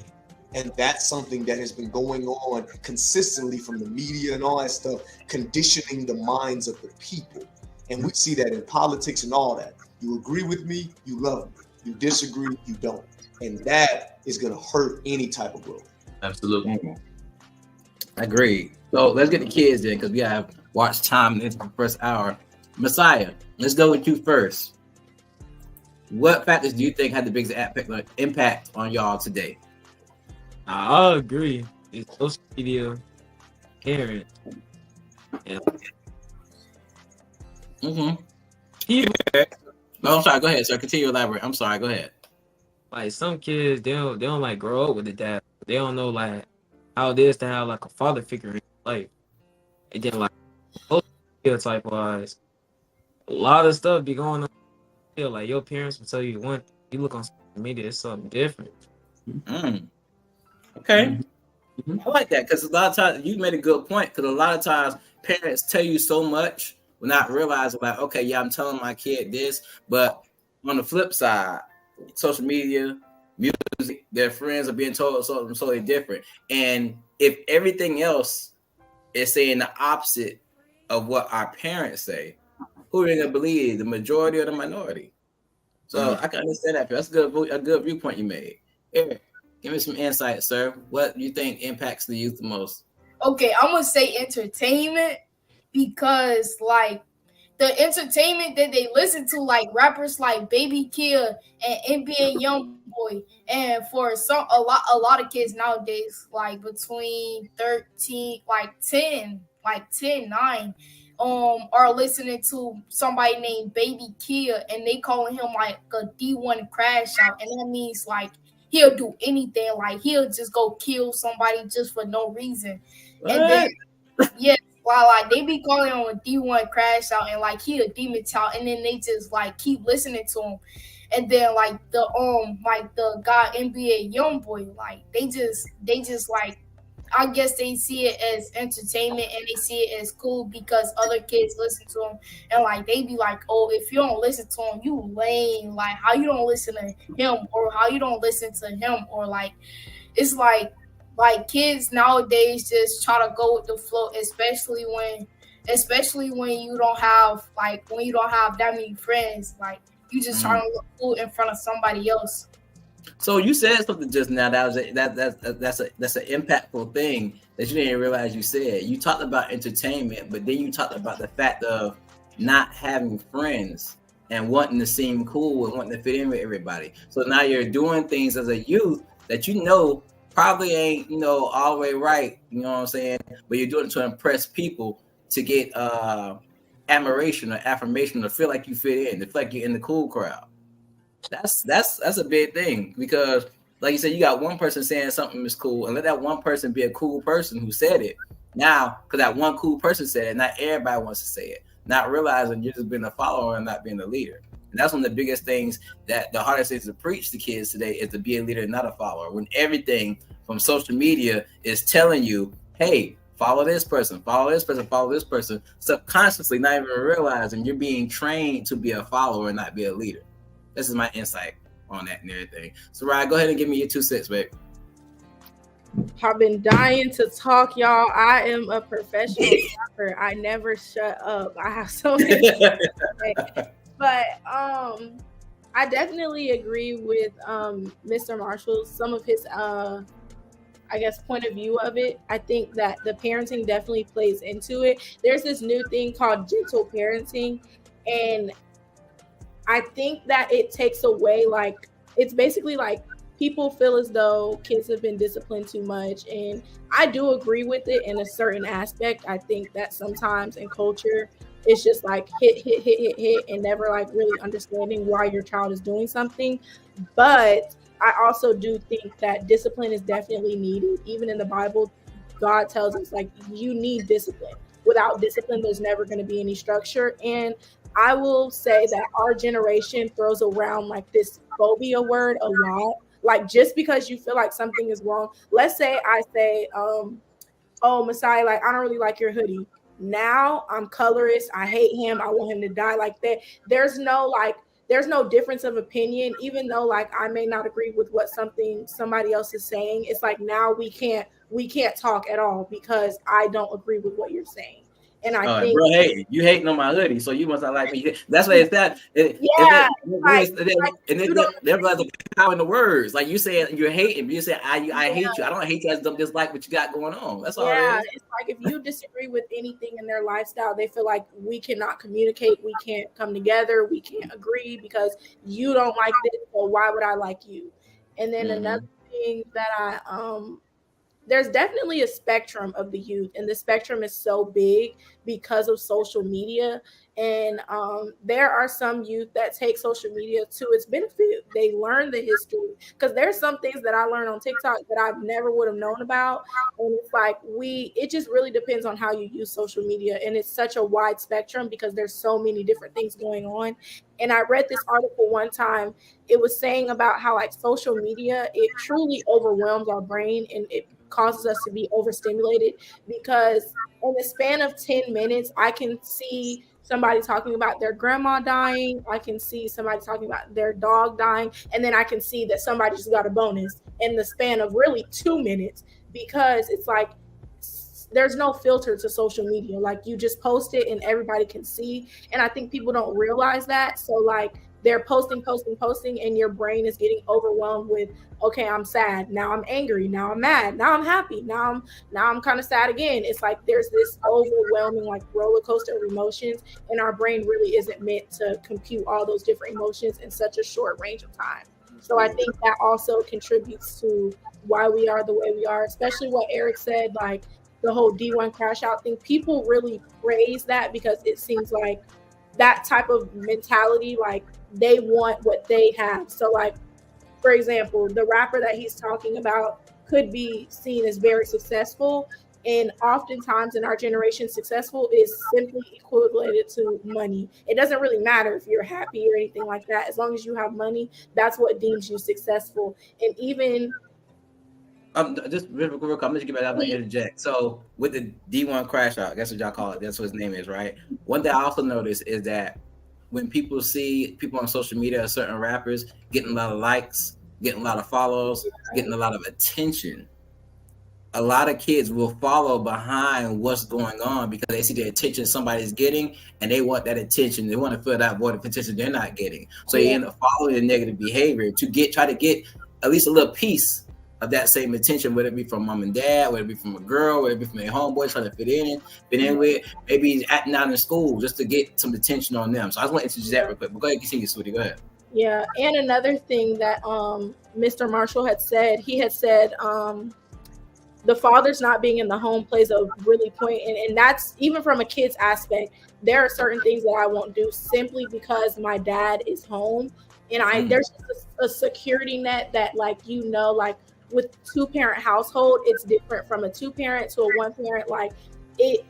And that's something that has been going on consistently from the media and all that stuff, conditioning the minds of the people. And we see that in politics and all that. You agree with me, you love me. You disagree, you don't. And that is going to hurt any type of growth. Absolutely. Agreed. So let's get the kids in, because we have watch time in the first hour. Messiah, let's go with you first. What factors do you think had the biggest impact on y'all today? I agree. It's social media, parents, and people. No, I'm sorry. Go ahead, sir. Continue to elaborate. I'm sorry. Go ahead. Like some kids, they don't like grow up with the dad. They don't know like how it is to have like a father figure in life. And then like social media type wise, a lot of stuff be going on. Like your parents will tell you one thing, you look on social media, it's something different. Okay. I like that, because a lot of times you made a good point, because a lot of times parents tell you so much without realizing, like, okay, yeah, I'm telling my kid this, but on the flip side, social media, music, their friends are being told something totally different. And if everything else is saying the opposite of what our parents say, who are they gonna believe, the majority or the minority? So I can understand that. That's a good viewpoint you made. Eric, give me some insight, sir. What do you think impacts the youth the most? Okay, I'm gonna say entertainment, because like the entertainment that they listen to, like rappers like Baby Kia and NBA YoungBoy, and for a lot of kids nowadays, like between 13, like 10, 9, are listening to somebody named Baby Kia, and they calling him like a D1 crash out, and that means like he'll do anything, like he'll just go kill somebody just for no reason. What? And then yeah, while like they be calling him a D1 crash out, and like he a demon child, and then they just like keep listening to him. And then like the guy NBA YoungBoy, like they just like, I guess they see it as entertainment, and they see it as cool because other kids listen to him, and like they be like, oh, if you don't listen to him, you lame. Like how you don't listen to him, or how you don't listen to him, or like it's like kids nowadays just try to go with the flow, especially when you don't have that many friends. Like you just trying to look cool in front of somebody else. So you said something just now that's an impactful thing that you didn't realize you said. You talked about entertainment, but then you talked about the fact of not having friends and wanting to seem cool and wanting to fit in with everybody. So now you're doing things as a youth that you know probably ain't all the way right. You know what I'm saying? But you're doing it to impress people, to get admiration or affirmation, to feel like you fit in, to feel like you're in the cool crowd. That's a big thing, because like you said, you got one person saying something is cool, and let that one person be a cool person who said it. Now, because that one cool person said it, not everybody wants to say it, not realizing you're just being a follower and not being a leader. And that's one of the biggest things, that the hardest things to preach to kids today, is to be a leader and not a follower. When everything from social media is telling you, hey, follow this person, follow this person, follow this person, subconsciously not even realizing you're being trained to be a follower and not be a leader. This is my insight on that and everything. So, Ryan, go ahead and give me your 2 cents, babe. I've been dying to talk, y'all. I am a professional talker. I never shut up. I have so many things to say. But I definitely agree with Mr. Marshall. Some of his point of view of it. I think that the parenting definitely plays into it. There's this new thing called gentle parenting, and I think that it takes away, like, it's basically like people feel as though kids have been disciplined too much. And I do agree with it in a certain aspect. I think that sometimes in culture, it's just like hit, and never like really understanding why your child is doing something. But I also do think that discipline is definitely needed. Even in the Bible, God tells us like you need discipline. Without discipline, there's never going to be any structure. And I will say that our generation throws around like this phobia word a lot. Like just because you feel like something is wrong. Let's say I say, oh, Messiah, like I don't really like your hoodie. Now I'm colorist. I hate him. I want him to die like that. There's no difference of opinion, even though like I may not agree with what somebody else is saying. It's like now we can't talk at all because I don't agree with what you're saying. And I All right, think, bro, hey, you hating on my hoodie, so you must not like me. That's why it's that. yeah, like They realize the power in the words. Like you said, you're hating. You say I yeah, hate you. I don't hate you. I just don't dislike what you got going on. That's all it yeah, is. it's like if you disagree with anything in their lifestyle, they feel like we cannot communicate, we can't come together, we can't agree because you don't like this, so why would I like you? And then another thing that there's definitely a spectrum of the youth, and the spectrum is so big because of social media. And there are some youth that take social media to its benefit. They learn the history, because there's some things that I learned on TikTok that I never would have known about. And it's like it just really depends on how you use social media, and it's such a wide spectrum because there's so many different things going on. And I read this article one time. It was saying about how like social media, it truly overwhelms our brain, and it causes us to be overstimulated, because in the span of 10 minutes, I can see somebody talking about their grandma dying. I can see somebody talking about their dog dying. And then I can see that somebody just got a bonus in the span of really 2 minutes, because it's like there's no filter to social media. Like you just post it and everybody can see. And I think people don't realize that. So like they're posting, and your brain is getting overwhelmed with, okay, I'm sad. Now I'm angry. Now I'm mad. Now I'm happy. Now I'm kind of sad again. It's like there's this overwhelming like roller coaster of emotions, and our brain really isn't meant to compute all those different emotions in such a short range of time. So I think that also contributes to why we are the way we are, especially what Eric said, like the whole D1 crash out thing. People really praise that because it seems like that type of mentality, like they want what they have. So like, for example, the rapper that he's talking about could be seen as very successful. And oftentimes in our generation, successful is simply equated to money. It doesn't really matter if you're happy or anything like that. As long as you have money, that's what deems you successful. And even Just real quick, I'm just get back. I'm gonna interject. So with the D1 crash out, that's what y'all call it. That's what his name is, right? One thing I also noticed is that when people see people on social media, certain rappers getting a lot of likes, getting a lot of follows, getting a lot of attention, a lot of kids will follow behind what's going on because they see the attention somebody's getting, and they want that attention. They want to fill that void of attention they're not getting. So they end up following the negative behavior to try to get at least a little piece of that same attention, whether it be from mom and dad, whether it be from a girl, whether it be from their homeboys trying to fit in with, maybe acting out in school just to get some attention on them. So I just want to introduce that real quick. But go ahead, continue, sweetie. Go ahead. Yeah, and another thing that Mr. Marshall had said, the father's not being in the home plays a really point, and that's even from a kid's aspect. There are certain things that I won't do simply because my dad is home, and there's just a security net that, like, like with 2-parent household, it's different from a 2-parent to a 1-parent. Like it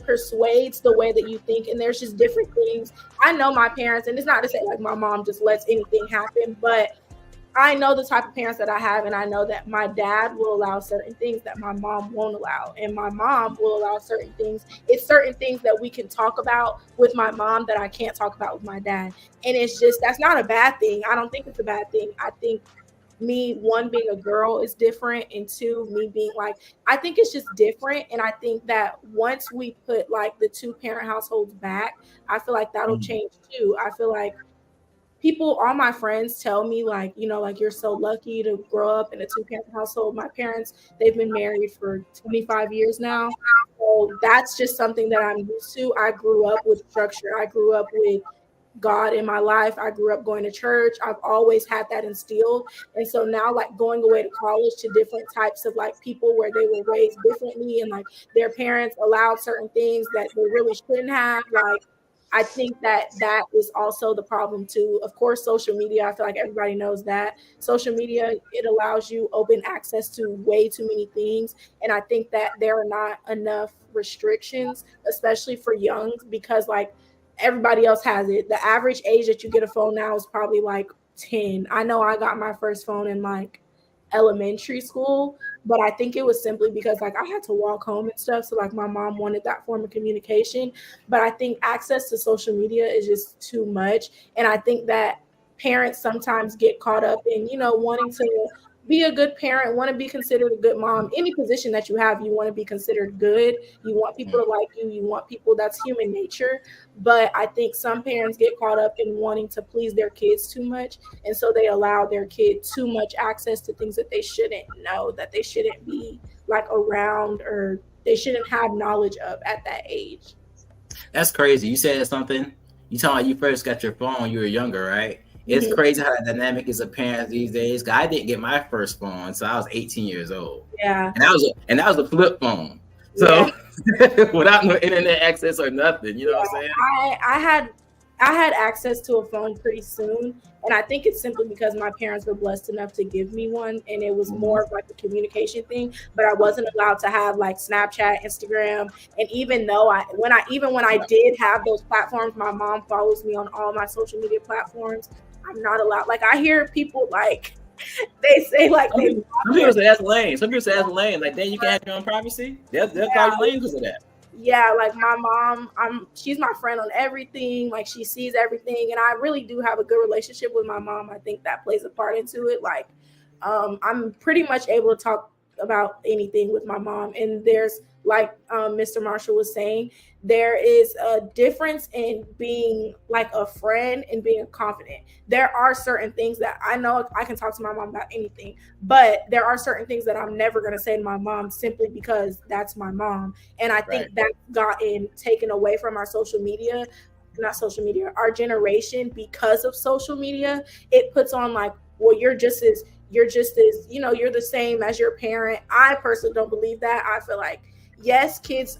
persuades the way that you think, and there's just different things. I know my parents, and it's not to say like my mom just lets anything happen, but I know the type of parents that I have, and I know that my dad will allow certain things that my mom won't allow, and my mom will allow certain things. It's certain things that we can talk about with my mom that I can't talk about with my dad. And it's just, that's not a bad thing. I don't think it's a bad thing. I think me, one, being a girl is different, and 2, me being like, I think it's just different. And I think that once we put like the 2-parent households back, I feel like that'll change too. I feel like all my friends tell me like, like you're so lucky to grow up in a 2-parent household. My parents, they've been married for 25 years now. So that's just something that I'm used to. I grew up with structure. I grew up with God in my life. I grew up going to church. I've always had that instilled. And so now, like, going away to college to different types of like people where they were raised differently, and like their parents allowed certain things that they really shouldn't have, like, I think that is also the problem too. Of course, social media, I feel like everybody knows that. Social media, it allows you open access to way too many things. And I think that there are not enough restrictions, especially for youngs, because like everybody else has it. The average age that you get a phone now is probably like 10. I know I got my first phone in like elementary school, but I think it was simply because like I had to walk home and stuff. So like my mom wanted that form of communication, but I think access to social media is just too much. And I think that parents sometimes get caught up in, wanting to be a good parent, want to be considered a good mom. Any position that you have, you want to be considered good. You want people to like you. You want people, that's human nature. But I think some parents get caught up in wanting to please their kids too much. And so they allow their kid too much access to things that they shouldn't know, that they shouldn't be like around, or they shouldn't have knowledge of at that age. That's crazy. You said something. You talking about you first got your phone when you were younger, right? It's crazy how the dynamic is of parents these days. Cause I didn't get my first phone until I was 18 years old. Yeah. And that was a flip phone. So without no internet access or nothing, you know what I'm saying? I had access to a phone pretty soon, and I think it's simply because my parents were blessed enough to give me one, and it was more of like a communication thing. But I wasn't allowed to have like Snapchat, Instagram, and even though when I did have those platforms, my mom follows me on all my social media platforms. I'm not allowed. Like I hear people like they say like some people say that's lame. Some people say that's lame. Like then you can have your own privacy. They'll call you lame because of that. Yeah, like my mom, she's my friend on everything. Like she sees everything, and I really do have a good relationship with my mom. I think that plays a part into it. Like, I'm pretty much able to talk about anything with my mom. And there's like Mr. Marshall was saying, there is a difference in being like a friend and being confident. There are certain things that I know I can talk to my mom about anything, but there are certain things that I'm never going to say to my mom simply because that's my mom. And I think that's gotten taken away from our our generation because of social media. It puts on like, well, you're just as, you're the same as your parent. I personally don't believe that. I feel like, yes, kids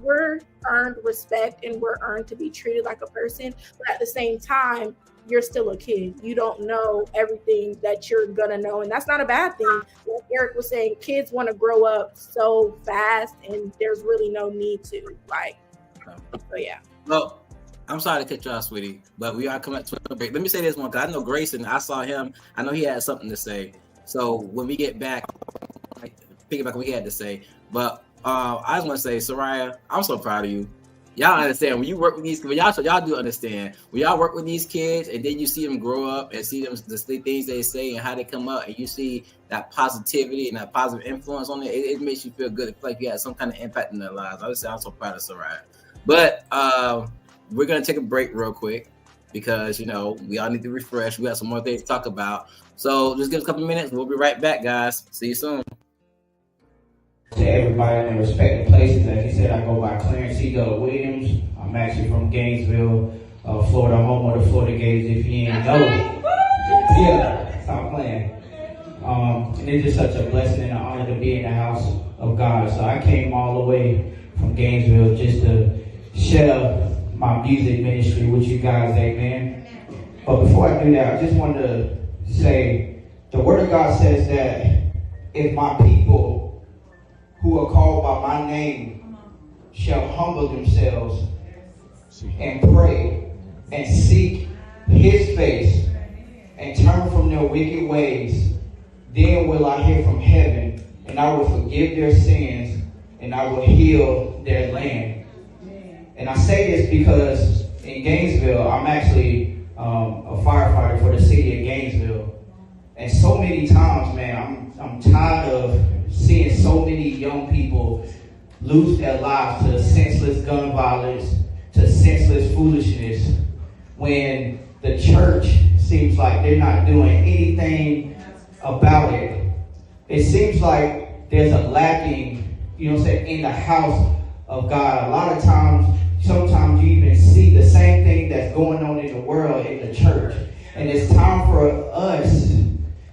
we're earned respect and we're earned to be treated like a person. But at the same time, you're still a kid. You don't know everything that you're going to know. And that's not a bad thing. Like Eric was saying, kids want to grow up so fast and there's really no need to. So yeah. Well, I'm sorry to cut you off, sweetie, but we are coming up to a break. Let me say this one, because I know Grayson, I saw him. I know he had something to say. So when we get back, piggyback what he had to say. But I just want to say, Soraya, I'm so proud of you. Y'all understand when you work with these, y'all do understand when y'all work with these kids and then you see them grow up and see them the things they say and how they come up and you see that positivity and that positive influence on it makes you feel good. It feels like you had some kind of impact in their lives. I would say I'm so proud of Soraya. But we're gonna take a break real quick because we all need to refresh. We got some more things to talk about. So just give us a couple minutes. We'll be right back, guys. See you soon. To everybody in respective places, as he said, I go by Clarence C. Williams. I'm actually from Gainesville, Florida, home of the Florida Gators. If you ain't know, yeah, stop playing. And it's just such a blessing and an honor to be in the house of God. So I came all the way from Gainesville just to share my music ministry with you guys, amen. But before I do that, I just wanted to say the Word of God says that if my people who are called by my name shall humble themselves and pray and seek his face and turn from their wicked ways, then will I hear from heaven and I will forgive their sins and I will heal their land. And I say this because in Gainesville, I'm actually a firefighter for the city of Gainesville. And so many times, man, I'm tired of seeing so many young people lose their lives to senseless gun violence, to senseless foolishness, when the church seems like they're not doing anything about it. It seems like there's a lacking, in the house of God. A lot of times, sometimes you even see the same thing that's going on in the world in the church. And it's time for us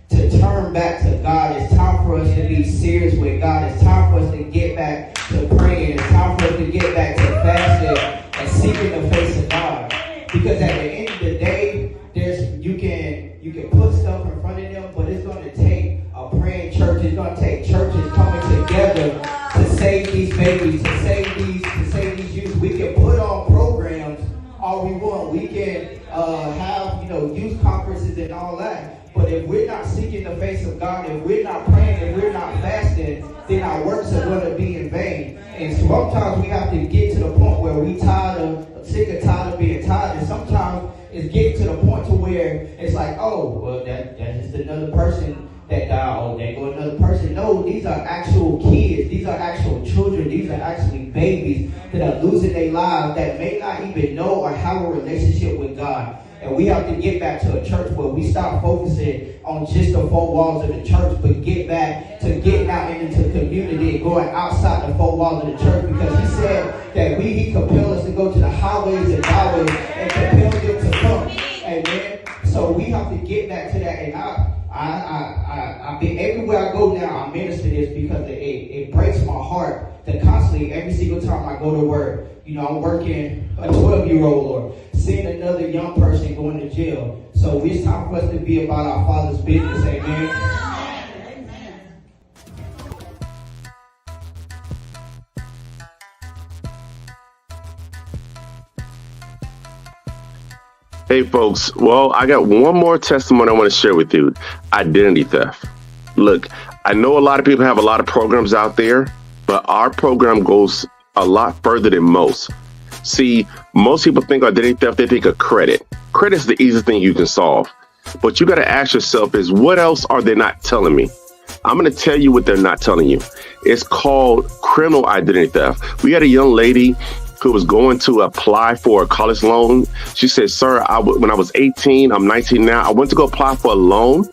to turn back to God. It's time for us to be serious with God. It's time for us to get back to praying. It's time for us to get back to fasting and seeking the face of God. Because at the end of the day, you can put stuff in front of them, but it's going to take a praying church. It's going to take churches coming together to save these babies, to save these youth. We can put on programs all we want. We can have youth conferences and all that. But if we're not seeking the face of God, if we're not praying, if we're not fasting, then our works are going to be in vain. And sometimes we have to get to the point where we sick and tired of being tired. And sometimes it's getting to the point to where it's like, oh, well, that's just another person that die. Oh, there go another person. No, these are actual kids. These are actual children. These are actually babies that are losing their lives that may not even know or have a relationship with God. And we have to get back to a church where we stop focusing on just the four walls of the church, but get back to getting out into the community and going outside the four walls of the church, because he said that he compelled us to go to the highways and byways and compel them to come. Amen. So we have to get back to that. And I've been everywhere I go now, I minister this because it breaks my heart to constantly, every single time I go to work, I'm working a 12-year-old or seeing another young person going to jail. So it's time for us to be about our Father's business. Amen. Hey folks, well, I got one more testimony I want to share with you. Identity theft. Look, I know a lot of people have a lot of programs out there, but our program goes a lot further than most. See, most people think identity theft, they think of credit. Credit is the easiest thing you can solve. But you got to ask yourself is, what else are they not telling me? I'm going to tell you what they're not telling you. It's called criminal identity theft. We had a young lady who was going to apply for a college loan. She said, sir, when I was 18, I'm 19 now, I went to go apply for a loan.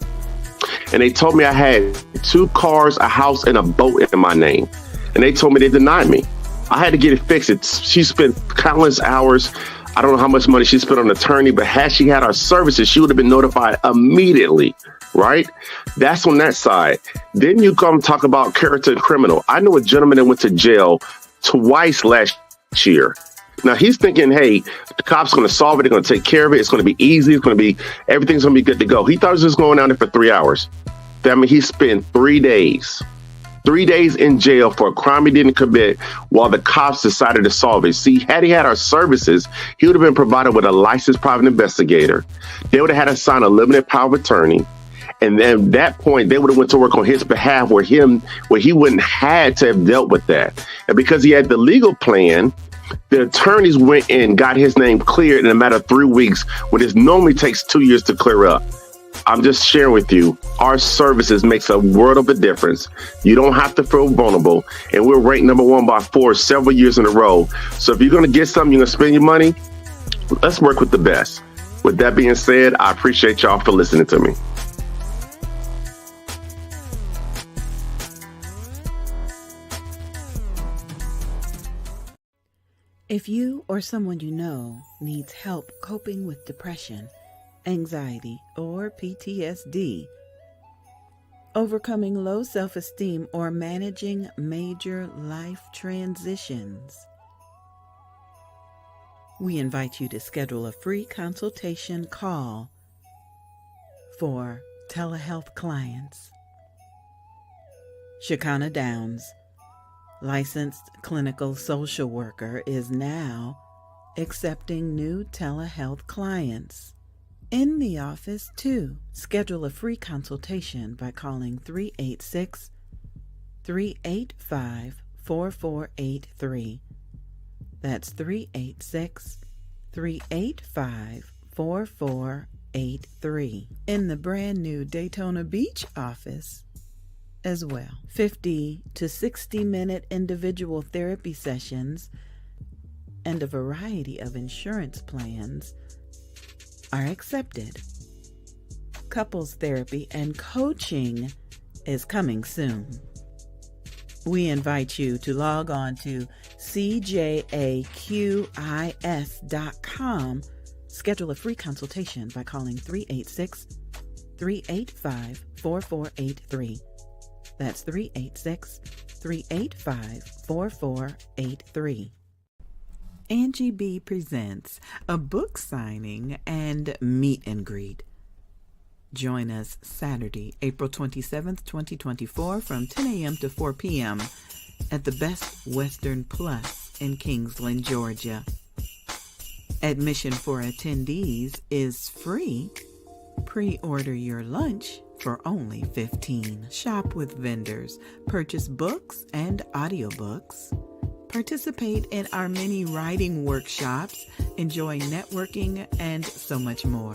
And they told me I had 2 cars, a house, and a boat in my name. And they told me they denied me. I had to get it fixed. She spent countless hours. I don't know how much money she spent on an attorney, but had she had our services, she would have been notified immediately, right? That's on that side. Then you come talk about character and criminal. I know a gentleman that went to jail twice last year. Now he's thinking, hey, the cops are going to solve it. They're going to take care of it. It's going to be easy. Everything's going to be good to go. He thought he was just going down there for 3 hours. That means he spent 3 days. 3 days in jail for a crime he didn't commit while the cops decided to solve it. See, had he had our services, he would have been provided with a licensed private investigator. They would have had to sign a limited power of attorney. And then at that point, they would have went to work on his behalf where he wouldn't had to have dealt with that. And because he had the legal plan, the attorneys went and got his name cleared in a matter of 3 weeks, when it normally takes 2 years to clear up. I'm just sharing with you, our services makes a world of a difference. You don't have to feel vulnerable. And we're ranked #1 by Forbes several years in a row. So if you're going to get something, you're going to spend your money, let's work with the best. With that being said, I appreciate y'all for listening to me. If you or someone you know needs help coping with depression, anxiety, or PTSD, overcoming low self-esteem, or managing major life transitions, we invite you to schedule a free consultation call for telehealth clients. Shekinah Downs, licensed clinical social worker, is now accepting new telehealth clients in the office too. Schedule a free consultation by calling 386-385-4483. That's 386-385-4483. In the brand new Daytona Beach office as well. 50 to 60 minute individual therapy sessions and a variety of insurance plans are accepted. Couples therapy and coaching is coming soon. We invite you to log on to cjaqis.com. Schedule a free consultation by calling 386-385-4483. That's 386-385-4483. Angie B presents a book signing and meet and greet. Join us Saturday, April 27th, 2024 from 10 a.m. to 4 p.m. at the Best Western Plus in Kingsland, Georgia. Admission for attendees is free. Pre-order your lunch for only $15. Shop with vendors, purchase books and audiobooks, participate in our many writing workshops, enjoy networking, and so much more.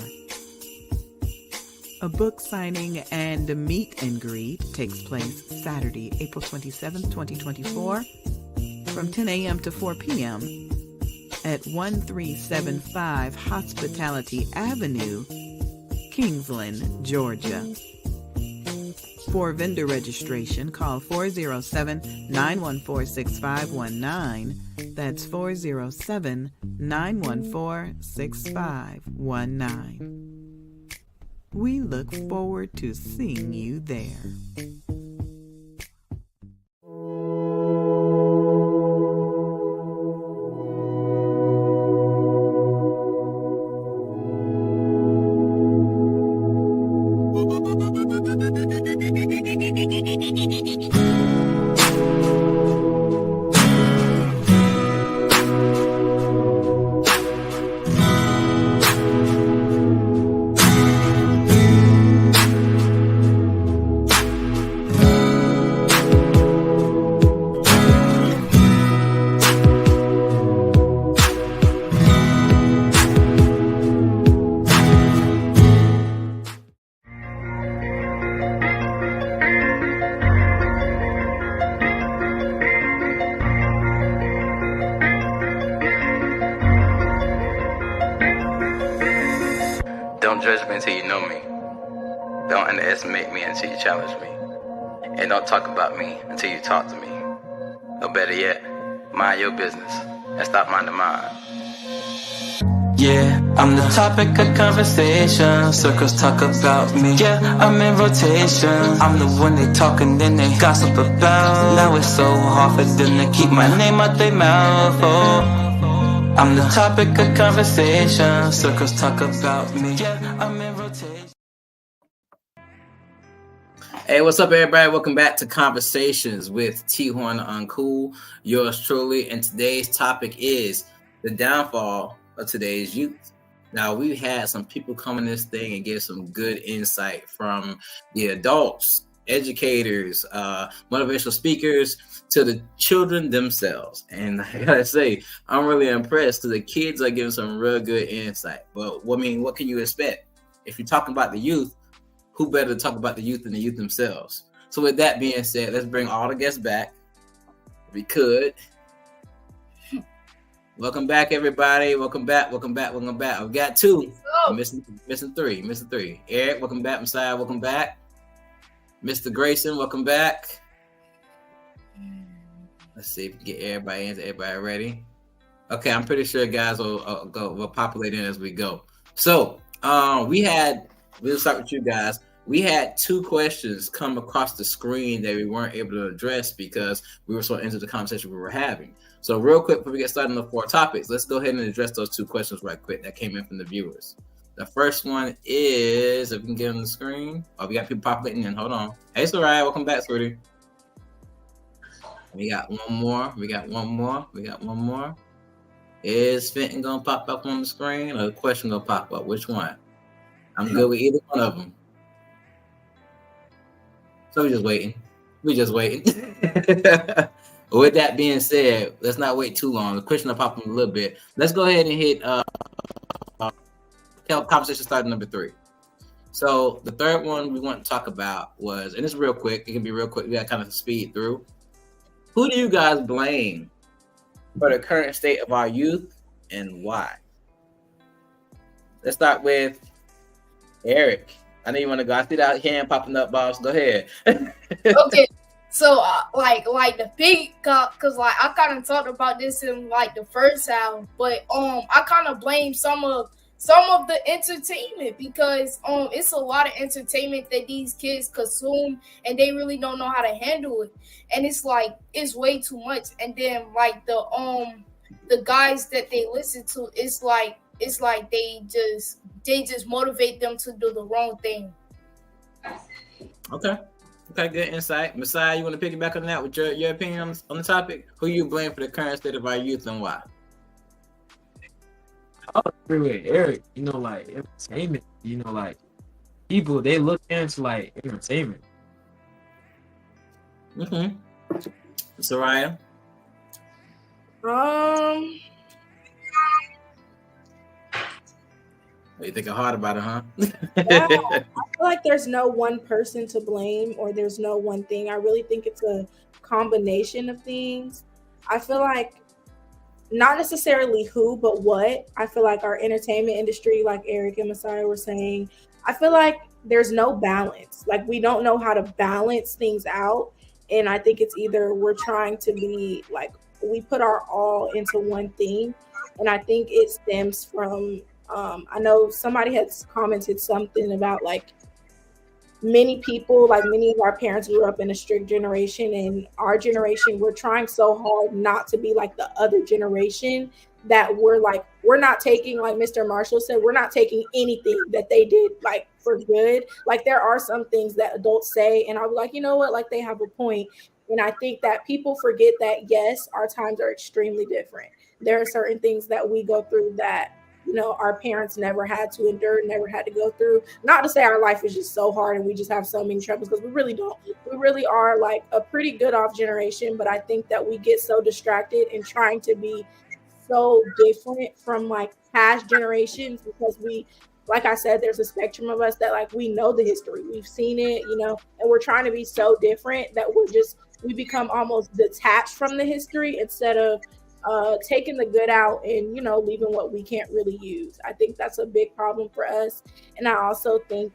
A book signing and meet and greet takes place Saturday, April 27th, 2024, from 10 a.m. to 4 p.m. at 1375 Hospitality Avenue, Kingsland, Georgia. For vendor registration, call 407-914-6519. That's 407-914-6519. We look forward to seeing you there. Don't judge me until you know me. Don't underestimate me until you challenge me. And don't talk about me until you talk to me. Or better yet, mind your business and stop minding mine. Yeah, I'm the topic of conversation. Circles talk about me. Yeah, I'm in rotation. I'm the one they talk and then they gossip about. Now it's so hard for them to keep my name out their mouth. Oh, I'm the topic of conversation. Circles talk about me. Yeah, I'm in rotation. Hey, what's up, everybody? Welcome back to Conversations with T-Horne, Uncool, yours truly. And today's topic is the downfall of today's youth. Now, we've had some people come in this thing and give some good insight from the adults, educators, motivational speakers, to the children themselves. And I gotta say, I'm really impressed because the kids are giving some real good insight. But I mean, what can you expect? If you're talking about the youth, who better to talk about the youth than the youth themselves? So with that being said, let's bring all the guests back. If we could. Welcome back, everybody. Welcome back. We've got two. Missing three. Eric, welcome back. Messiah, welcome back. Mr. Grayson, welcome back. Let's see if we can get everybody in. Everybody ready? Okay, I'm pretty sure guys will populate in as we go. So we'll start with you guys. We had two questions come across the screen that we weren't able to address because we were so into the conversation we were having. So real quick, before we get started on the four topics, let's go ahead and address those two questions right quick that came in from the viewers. The first one is, if we can get on the screen. Oh, we got people populating in. Hold on. Hey, Soraya, welcome back, sweetie. We got one more. Is Fenton gonna pop up on the screen or the question gonna pop up? Which one? I'm good with either one of them. So we're just waiting. With that being said, let's not wait too long. The question will pop up a little bit. Let's go ahead and hit conversation starter number 3. So the third one we want to talk about was, and it's real quick. It can be real quick. We got to kind of speed through. Who do you guys blame for the current state of our youth and why? Let's start with Eric. I know you want to go. I see that hand popping up, boss. Go ahead. Okay, so like the big, cause like I kind of talked about this in like the first half, but I kind of blame some of the entertainment because it's a lot of entertainment that these kids consume and they really don't know how to handle it, and it's like it's way too much. And then like the guys that they listen to, it's like they just motivate them to do the wrong thing. Okay, good insight. Messiah, you want to piggyback on that with your opinion on the topic? Who you blame for the current state of our youth and why? I agree with Eric. Like entertainment. Like people, they look into like entertainment. Soraya? You thinking hard about it, huh? Yeah, I feel like there's no one person to blame or there's no one thing. I really think it's a combination of things. I feel like not necessarily who, but what. I feel like our entertainment industry, like Eric and Messiah were saying, I feel like there's no balance. Like we don't know how to balance things out. And I think it's either we're trying to be like, we put our all into one thing. And I think it stems from, I know somebody has commented something about like many people, like many of our parents grew up in a strict generation, and our generation, we're trying so hard not to be like the other generation that we're not taking, like Mr. Marshall said, we're not taking anything that they did like for good. Like there are some things that adults say and I'll be like, you know what, like they have a point. And I think that people forget that yes, our times are extremely different. There are certain things that we go through that, you know, our parents never had to endure, never had to go through. Not to say our life is just so hard and we just have so many troubles, because we really don't. We really are like a pretty good off generation, but I think that we get so distracted in trying to be so different from like past generations, because we, like I said, there's a spectrum of us that like we know the history, we've seen it, you know, and we're trying to be so different that we become almost detached from the history instead of taking the good out and, you know, leaving what we can't really use. I think that's a big problem for us. And I also think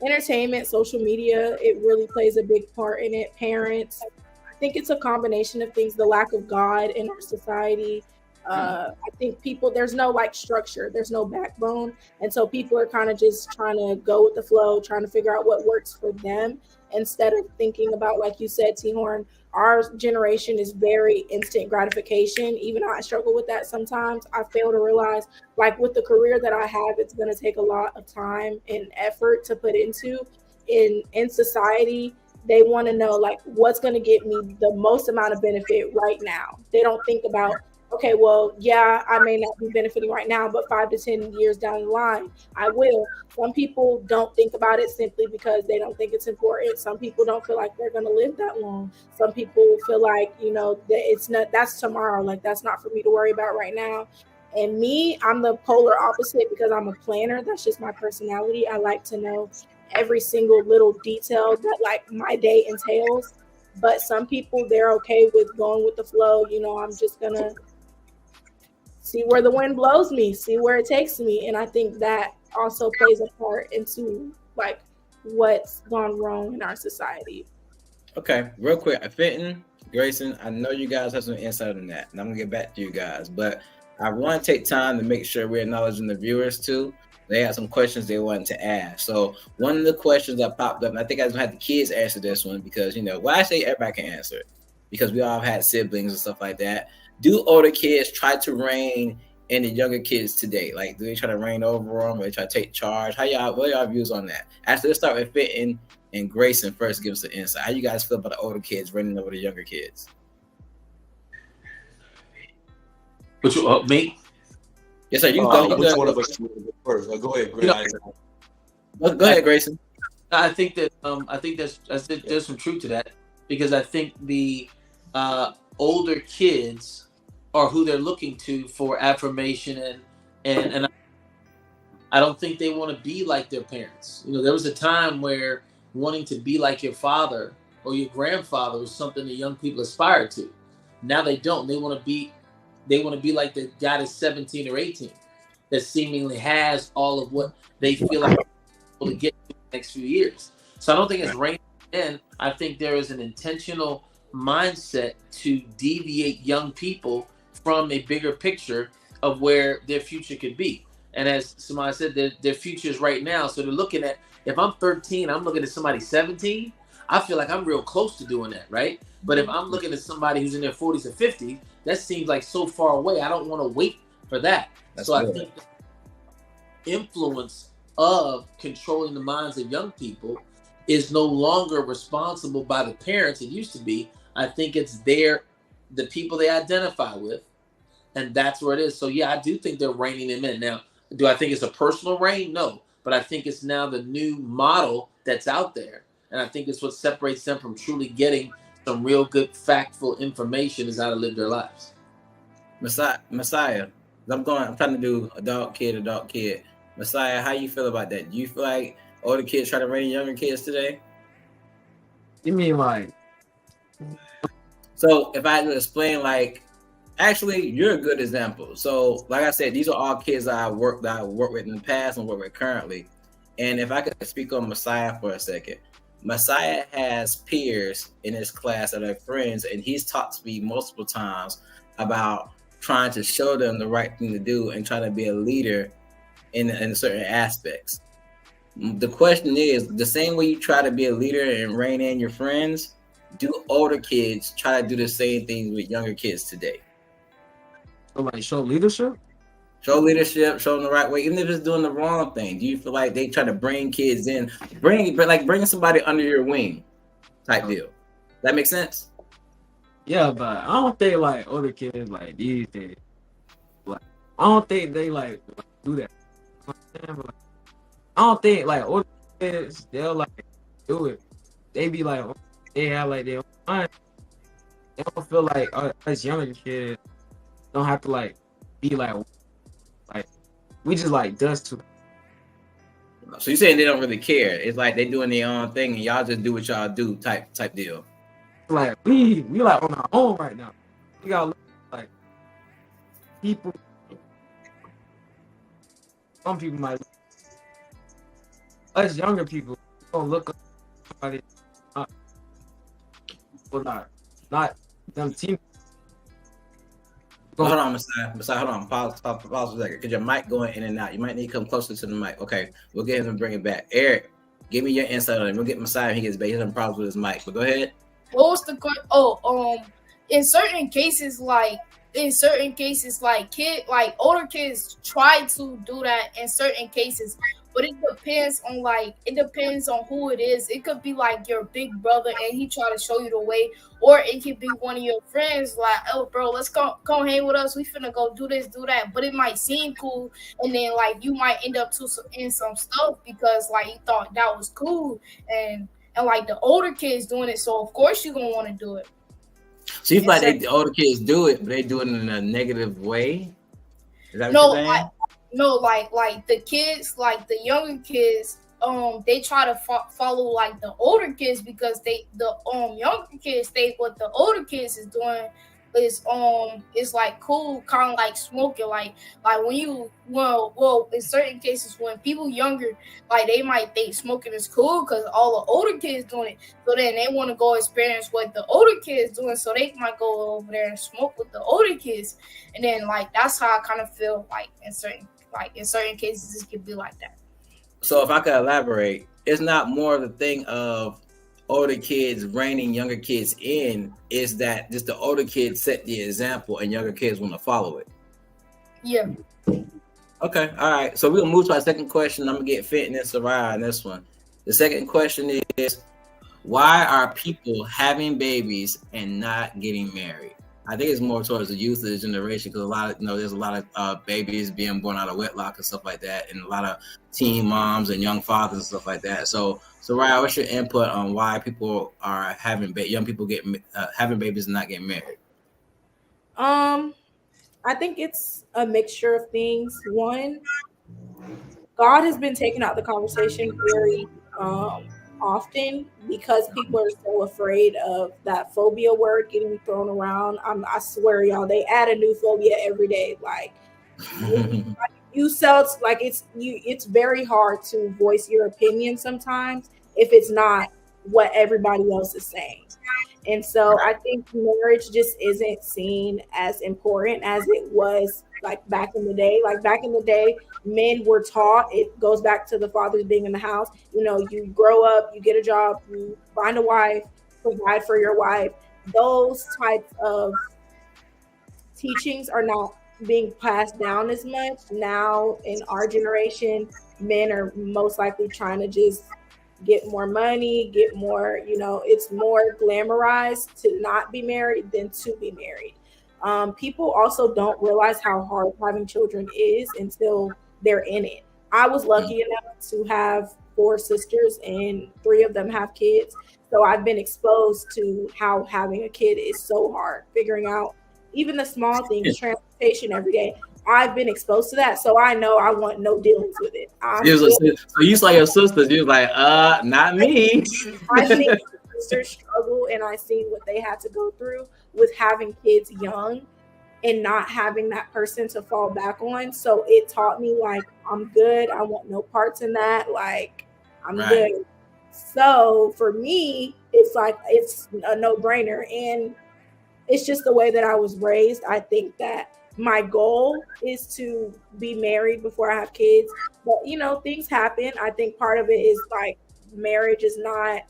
entertainment, social media, it really plays a big part in it. Parents, I think it's a combination of things, the lack of God in our society. I think people, there's no like structure, there's no backbone. And so people are kind of just trying to go with the flow, trying to figure out what works for them instead of thinking about, like you said, T-Horne, our generation is very instant gratification. Even I struggle with that sometimes. I fail to realize, like with the career that I have, it's going to take a lot of time and effort to put into. In society, they want to know like what's going to get me the most amount of benefit right now. They don't think about, okay, well, yeah, I may not be benefiting right now, but 5 to 10 years down the line, I will. Some people don't think about it simply because they don't think it's important. Some people don't feel like they're going to live that long. Some people feel like, you know, that that's tomorrow. Like, that's not for me to worry about right now. And me, I'm the polar opposite because I'm a planner. That's just my personality. I like to know every single little detail that like my day entails. But some people, they're okay with going with the flow. You know, I'm just going to see where the wind blows me, see where it takes me. And I think that also plays a part into like what's gone wrong in our society. Okay, real quick, Fenton, Grayson, I know you guys have some insight on that, and I'm gonna get back to you guys, but I want to take time to make sure we're acknowledging the viewers too. They had some questions they wanted to ask. So one of the questions that popped up, and I think I was gonna have the kids answer this one because, you know, well, I say everybody can answer it because we all have had siblings and stuff like that. Do older kids try to reign in the younger kids today? Like, do they try to reign over them, or they try to take charge? What are y'all views on that? Actually, let's start with Fenton and Grayson first. Give us an insight. How you guys feel about the older kids reigning over the younger kids? Which me? Yes, sir. You which one of us first? Go ahead, Grayson. Go ahead, Grayson. I think that there's some truth to that, because I think the older kids are who they're looking to for affirmation, and I don't think they want to be like their parents. You know, there was a time where wanting to be like your father or your grandfather was something that young people aspired to. Now they don't. They want to be like the guy that's 17 or 18 that seemingly has all of what they feel like will get in the next few years. So I don't think it's raining in. I think there is an intentional mindset to deviate young people from a bigger picture of where their future could be. And as somebody said, their future is right now. So they're looking at, if I'm 13, I'm looking at somebody 17, I feel like I'm real close to doing that, right? But if I'm looking at somebody who's in their 40s or 50s, that seems like so far away. I don't want to wait for that. So I think the influence of controlling the minds of young people is no longer responsible by the parents. It used to be. I think it's the people they identify with, and that's where it is. So yeah, I do think they're reining them in. Now, do I think it's a personal reign? No, but I think it's now the new model that's out there, and I think it's what separates them from truly getting some real good factful information is how to live their lives. Messiah, I'm trying to do adult kid. Messiah, how you feel about that? Do you feel like older kids try to rein younger kids today? You mean like? So if I had to explain, like, actually, you're a good example. So, like I said, these are all kids that I work with in the past and work with currently. And if I could speak on Messiah for a second, Messiah has peers in his class that are friends, and he's talked to me multiple times about trying to show them the right thing to do and trying to be a leader in certain aspects. The question is, the same way you try to be a leader and rein in your friends, do older kids try to do the same things with younger kids today? So like show leadership? Show leadership, show them the right way, even if it's doing the wrong thing. Do you feel like they try to bring kids in, bring somebody under your wing type deal? That makes sense? Yeah, but I don't think like older kids like these days. Like I don't think they like do that. Like, I don't think like older kids they'll like do it. They be like they have like their own mind. They don't feel like us younger kids don't have to like be like we just like dust to. So you're saying they don't really care? It's like they doing their own thing and y'all just do what y'all do type deal. Like we like on our own right now. We got like people. Some people might. Us younger people don't look up somebody. Well, not them team. Hold on, Messiah, hold on. Pause for a second. Because your mic going in and out. You might need to come closer to the mic. Okay, we'll get him and bring it back. Eric, give me your insight on it. We'll get Messiah when he gets back. He's having problems with his mic. But go ahead. What was the question? Oh, in certain cases, like older kids try to do that in certain cases, but it depends on who it is. It could be like your big brother and he try to show you the way, or it could be one of your friends like, oh bro, let's come hang with us. We finna go do this, do that. But it might seem cool, and then like you might end up in some stuff because like you thought that was cool, and like the older kids doing it, so of course you're gonna want to do it. So you feel like the older kids do it, but they do it in a negative way? Is that what you're saying? Like the kids, like the younger kids, they try to follow like the older kids because the younger kids think what the older kids is doing is like cool, kind of like smoking, like when you well in certain cases when people younger, like they might think smoking is cool because all the older kids doing it, so then they want to go experience what the older kids doing, so they might go over there and smoke with the older kids, and then like that's how I kind of feel like in certain cases it could be like that. So if I could elaborate, it's not more of the thing of older kids reining younger kids in, is that just the older kids set the example and younger kids want to follow it? Yeah. Okay, all right. So we're gonna move to our second question. I'm gonna get Fenton and Soraya on this one. The second question is, why are people having babies and not getting married? I think it's more towards the youth of the generation because there's a lot of babies being born out of wedlock and stuff like that, and a lot of teen moms and young fathers and stuff like that. So Ryan, what's your input on why people are having young people having babies and not getting married? I think it's a mixture of things. One, God has been taking out the conversation very often because people are so afraid of that phobia word getting thrown around. I swear, y'all, they add a new phobia every day. Like you sell, like it's very hard to voice your opinion sometimes if it's not what everybody else is saying. And so I think marriage just isn't seen as important as it was like back in the day. Like back in the day, men were taught, it goes back to the fathers being in the house. You know, you grow up, you get a job, you find a wife, provide for your wife. Those types of teachings are not being passed down as much. Now in our generation, men are most likely trying to just get more money, get more, it's more glamorized to not be married than to be married. People also don't realize how hard having children is until they're in it. I was lucky enough to have 4 sisters and 3 of them have kids. So I've been exposed to how having a kid is so hard, figuring out even the small things, transportation every day. I've been exposed to that, so I know I want no dealings with it. So you saw your sisters, you was like, not me. I think my sisters struggle, and I seen what they had to go through with having kids young and not having that person to fall back on. So it taught me, like, I'm good. I want no parts in that. Like, I'm good. So for me, it's like, it's a no-brainer. And it's just the way that I was raised. I think that my goal is to be married before I have kids. But, you know, things happen. I think part of it is, like, marriage is not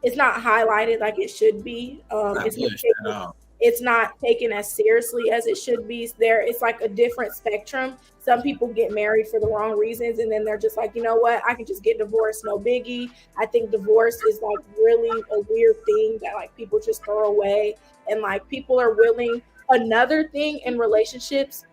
it's not highlighted like it should be. It's not taken as seriously as it should be. It's like a different spectrum. Some people get married for the wrong reasons, and then they're just like, you know what, I can just get divorced, no biggie. I think divorce is like really a weird thing that like people just throw away, and like people are willing. Another thing in relationships,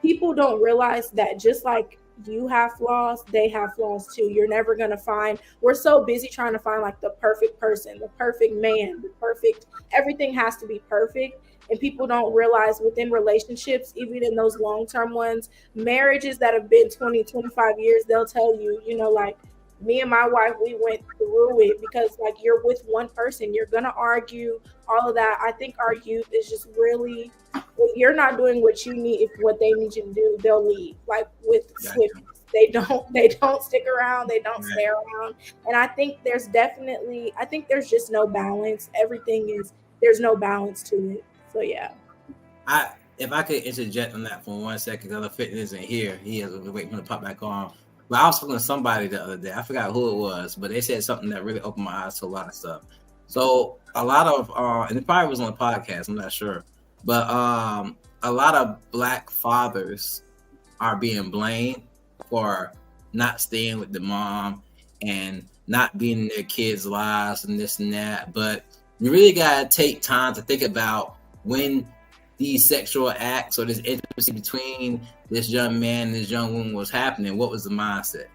people don't realize that just like you have flaws, they have flaws too. You're never going to find, we're so busy trying to find like the perfect person, the perfect man, the perfect, everything has to be perfect. And people don't realize within relationships, even in those long-term ones, marriages that have been 20, 25 years, they'll tell you, you know, like me and my wife, we went through it because like you're with one person, you're going to argue, all of that. I think our youth is just really, if you're not doing what you need, what they need you to do, they'll leave. Like with Swift, they don't stick around, they don't stay around. And I think there's just no balance. There's no balance to it. So yeah. If I could interject on that for 1 second, because the fitness isn't here. He has to wait for him to pop back on. But I was talking to somebody the other day. I forgot who it was, but they said something that really opened my eyes to a lot of stuff. So a lot of, and it probably was on the podcast, I'm not sure, but a lot of Black fathers are being blamed for not staying with the mom and not being in their kids' lives and this and that. But you really got to take time to think about when these sexual acts or this intimacy between this young man and this young woman was happening. What was the mindset?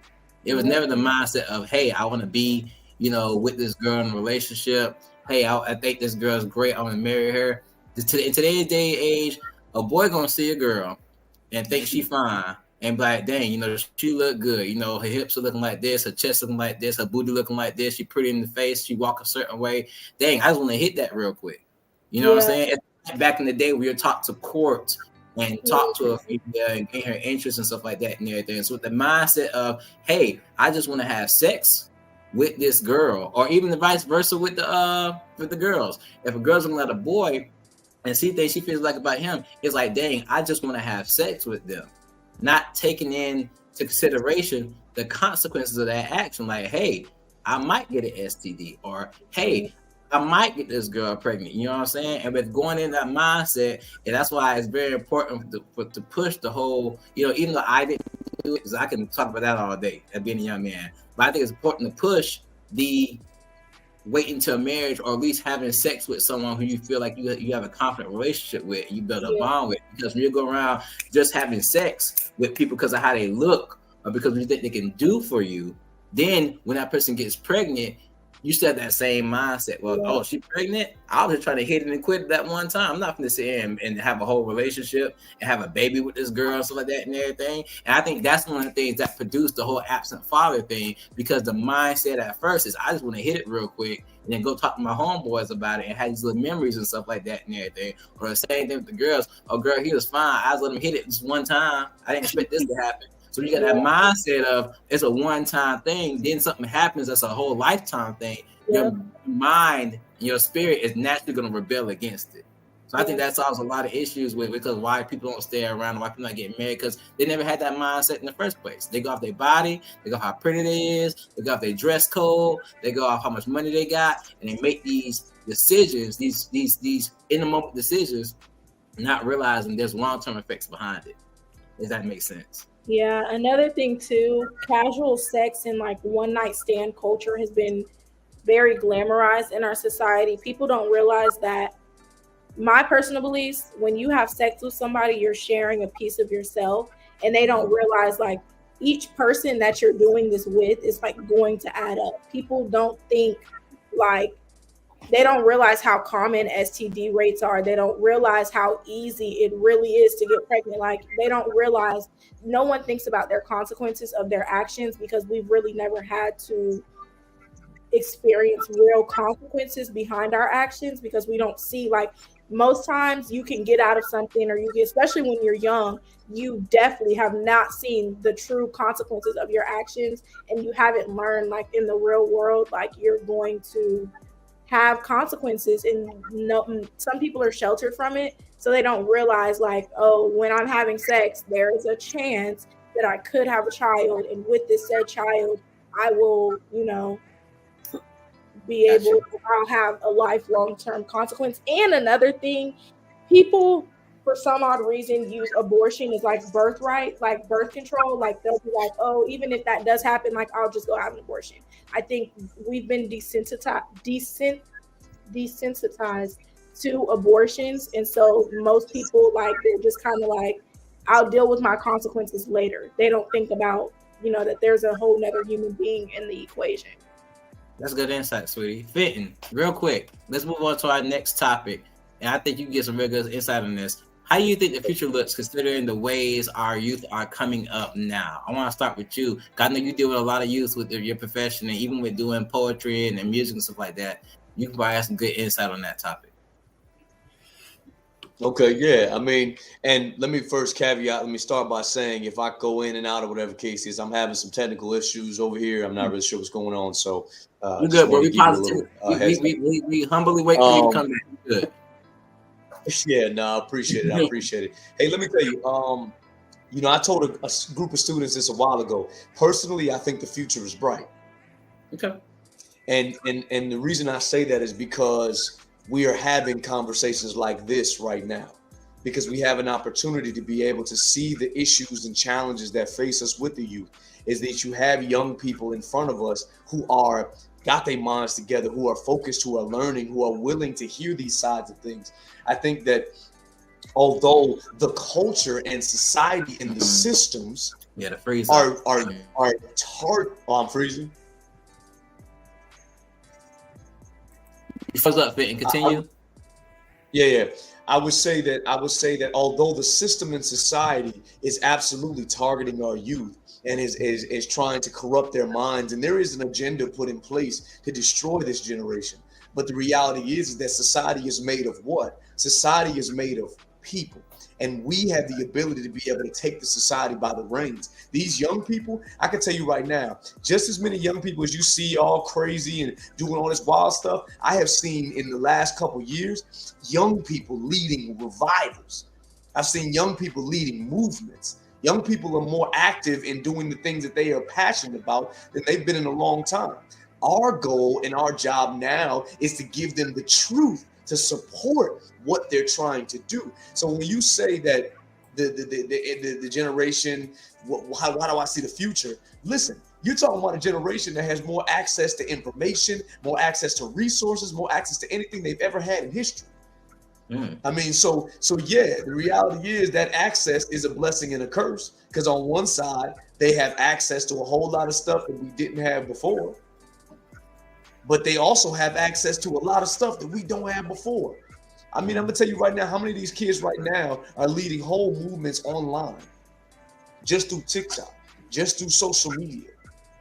It was never the mindset of, hey, I want to be, you know, with this girl in a relationship. Hey, I think this girl's great. I want to marry her. In today's day and age, a boy gonna see a girl and think she fine and be like, dang, you know, she look good. You know, her hips are looking like this, her chest looking like this, her booty looking like this. She pretty in the face. She walk a certain way. Dang, I just want to hit that real quick. You know what I'm saying? Back in the day, we were taught to court and talk to a female and gain her interest and stuff like that and everything. So with the mindset of, hey, I just want to have sex with this girl, or even the vice versa with the girls. If a girl's looking at a boy and see things she feels like about him, it's like, dang, I just want to have sex with them, not taking into consideration the consequences of that action. Like, hey, I might get an STD, or hey, I might get this girl pregnant. You know what I'm saying? And with going in that mindset, and that's why it's very important to push the whole, you know, even though I didn't do it, because I can talk about that all day as being a young man, but I think it's important to push the waiting to a marriage, or at least having sex with someone who you feel like you have a confident relationship with, and you build a bond with. Because when you go around just having sex with people because of how they look or because you think they can do for you, then when that person gets pregnant, you still have that same mindset. Well, oh, she pregnant? I was just trying to hit it and quit that one time. I'm not going to sit here and have a whole relationship and have a baby with this girl and stuff like that and everything. And I think that's one of the things that produced the whole absent father thing, because the mindset at first is, I just want to hit it real quick and then go talk to my homeboys about it and have these little memories and stuff like that and everything. Or the same thing with the girls. Oh, girl, he was fine. I just let him hit it this one time. I didn't expect this to happen. So you got that mindset of it's a one-time thing. Then something happens that's a whole lifetime thing. Your mind, your spirit is naturally going to rebel against it. So I think that solves a lot of issues because why people don't stay around and why people not getting married, because they never had that mindset in the first place. They go off their body, they go off how pretty they is, they go off their dress code, they go off how much money they got, and they make these decisions, these in the moment decisions, not realizing there's long-term effects behind it. Does that make sense? Yeah, another thing too, casual sex and like one night stand culture has been very glamorized in our society. People don't realize that, my personal beliefs, when you have sex with somebody, you're sharing a piece of yourself, and they don't realize like each person that you're doing this with is like going to add up. People don't think like they don't realize how common STD rates are. They don't realize how easy it really is to get pregnant. Like, they don't realize, no one thinks about their consequences of their actions, because we've really never had to experience real consequences behind our actions, because we don't see, like, most times you can get out of something, or you get, especially when you're young, you definitely have not seen the true consequences of your actions, and you haven't learned, like, in the real world, like, you're going to have consequences. And no, some people are sheltered from it, so they don't realize, like, oh, when I'm having sex, there is a chance that I could have a child, and with this said child, I will, be able, I'll have a lifelong term consequence. And another thing, people for some odd reason use abortion as like birthright, like birth control. Like, they'll be like, oh, even if that does happen, like, I'll just go have an abortion. I think we've been desensitized to abortions, and so most people, like, they're just kind of like, I'll deal with my consequences later. They don't think about, that there's a whole nother human being in the equation. That's good insight, sweetie. Fenton, real quick, let's move on to our next topic. And I think you can get some real good insight on this. How do you think the future looks, considering the ways our youth are coming up now? I want to start with you. I know you deal with a lot of youth with your profession, and even with doing poetry and music and stuff like that. You can probably have some good insight on that topic. Okay, yeah. I mean, and let me first caveat, let me start by saying, if I go in and out or whatever case is, I'm having some technical issues over here. I'm not really sure what's going on. So you're good, bro. We positive. We humbly wait for you to come back. You're good. Yeah, no, I appreciate it. I appreciate it. Hey, let me tell you, I told a group of students this a while ago. Personally, I think the future is bright. Okay. And the reason I say that is because we are having conversations like this right now, because we have an opportunity to be able to see the issues and challenges that face us with the youth. Is that you have young people in front of us who are got their minds together, who are focused, who are learning, who are willing to hear these sides of things. I think that although the culture and society and the systems the freeze are tart. Oh, I'm freezing. You fuzz up, Fit, and continue. Yeah. I would say that although the system and society is absolutely targeting our youth and is trying to corrupt their minds, and there is an agenda put in place to destroy this generation. But the reality is that society is made of what? Society is made of people. And we have the ability to be able to take the society by the reins. These young people, I can tell you right now, just as many young people as you see all crazy and doing all this wild stuff, I have seen in the last couple years, young people leading revivals. I've seen young people leading movements. Young people are more active in doing the things that they are passionate about than they've been in a long time. Our goal and our job now is to give them the truth, to support what they're trying to do. So when you say that the generation, how do I see the future? Listen, you're talking about a generation that has more access to information, more access to resources, more access to anything they've ever had in history. I mean, so yeah, the reality is that access is a blessing and a curse, because on one side, they have access to a whole lot of stuff that we didn't have before. But they also have access to a lot of stuff that we don't have before. I mean, I'm gonna tell you right now, how many of these kids right now are leading whole movements online, just through TikTok, just through social media.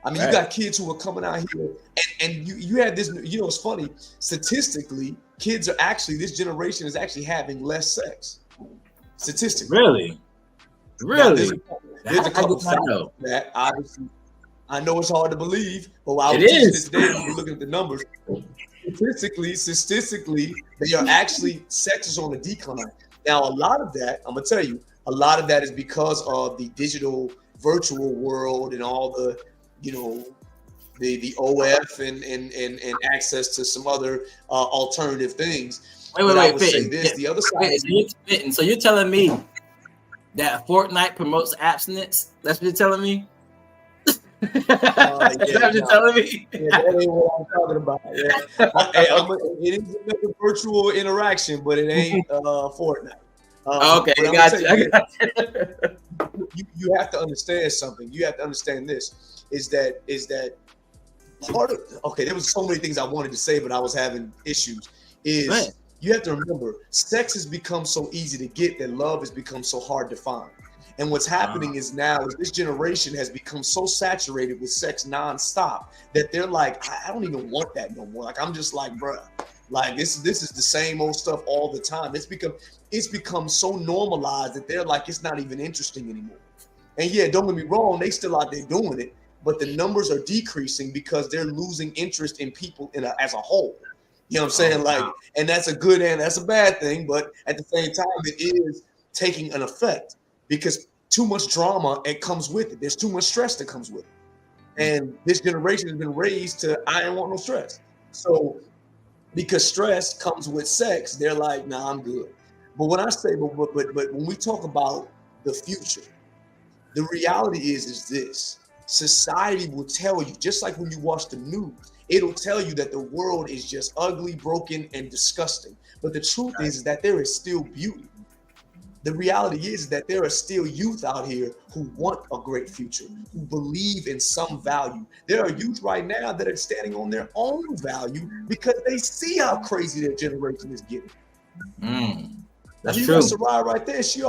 I mean, You got kids who are coming out here, and you had this, it's funny, statistically, kids are actually, this generation is actually having less sex. Statistically. Really? Now, there's a couple factors that obviously, I know it's hard to believe, but while I was teaching it today, we're looking at the numbers. Statistically, they are actually, sex is on a decline. Now, a lot of that, I'm gonna tell you, a lot of that is because of the digital virtual world and all the, the OF and access to some other alternative things. Wait, the other side. So you're telling me that Fortnite promotes abstinence? That's what you're telling me? That's what you're telling me? Yeah, that ain't what I'm talking about. Yeah. It is a virtual interaction, but it ain't Fortnite. Okay, I got you. You have to understand something. You have to understand this, is that there was so many things I wanted to say, but I was having issues. Right. You have to remember, sex has become so easy to get that love has become so hard to find. And what's happening is now this generation has become so saturated with sex nonstop that they're like, I don't even want that no more. Like, I'm just like, bruh, like this is the same old stuff all the time. It's become so normalized that they're like, it's not even interesting anymore. And yeah, don't get me wrong, they still out there doing it, but the numbers are decreasing because they're losing interest in people as a whole. You know what I'm saying? Like, and that's a good and that's a bad thing, but at the same time, it is taking an effect because too much drama it comes with it. There's too much stress that comes with it. And this generation has been raised to, I don't want no stress. So because stress comes with sex, they're like, nah, I'm good. But when I say, but when we talk about the future, the reality is this. Society will tell you, just like when you watch the news, it'll tell you that the world is just ugly, broken, and disgusting. But the truth is that there is still beauty. The reality is that there are still youth out here who want a great future, who believe in some value. There are youth right now that are standing on their own value because they see how crazy their generation is getting. That's you true. got Sarai right there. She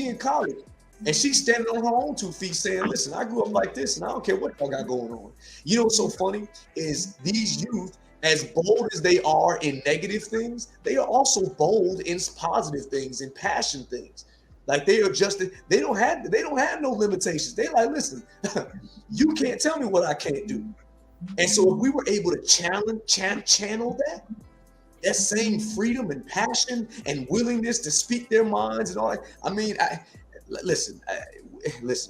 in college. And she's standing on her own 2 feet saying, listen, I grew up like this and I don't care what y'all got going on. You know what's so funny is these youth, as bold as they are in negative things, they are also bold in positive things, in passion things. Like they don't have no limitations. They like, listen, you can't tell me what I can't do. And so if we were able to channel that same freedom and passion and willingness to speak their minds and all that, I mean, listen,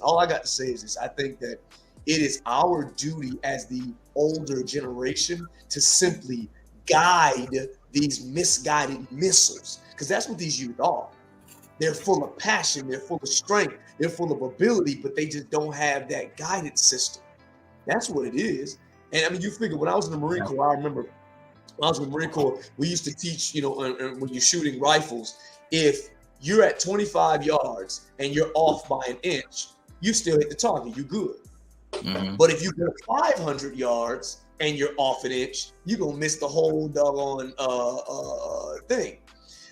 all I got to say is this. I think that it is our duty as the older generation to simply guide these misguided missiles, because that's what these youth are. They're full of passion, they're full of strength, they're full of ability, but they just don't have that guidance system. That's what it is. And I mean, you figure when I was in the Marine Corps, I remember when I was in the Marine Corps, we used to teach, when you're shooting rifles, if you're at 25 yards and you're off by an inch, you still hit the target, you good. But if you go 500 yards and you're off an inch, you're going to miss the whole doggone thing.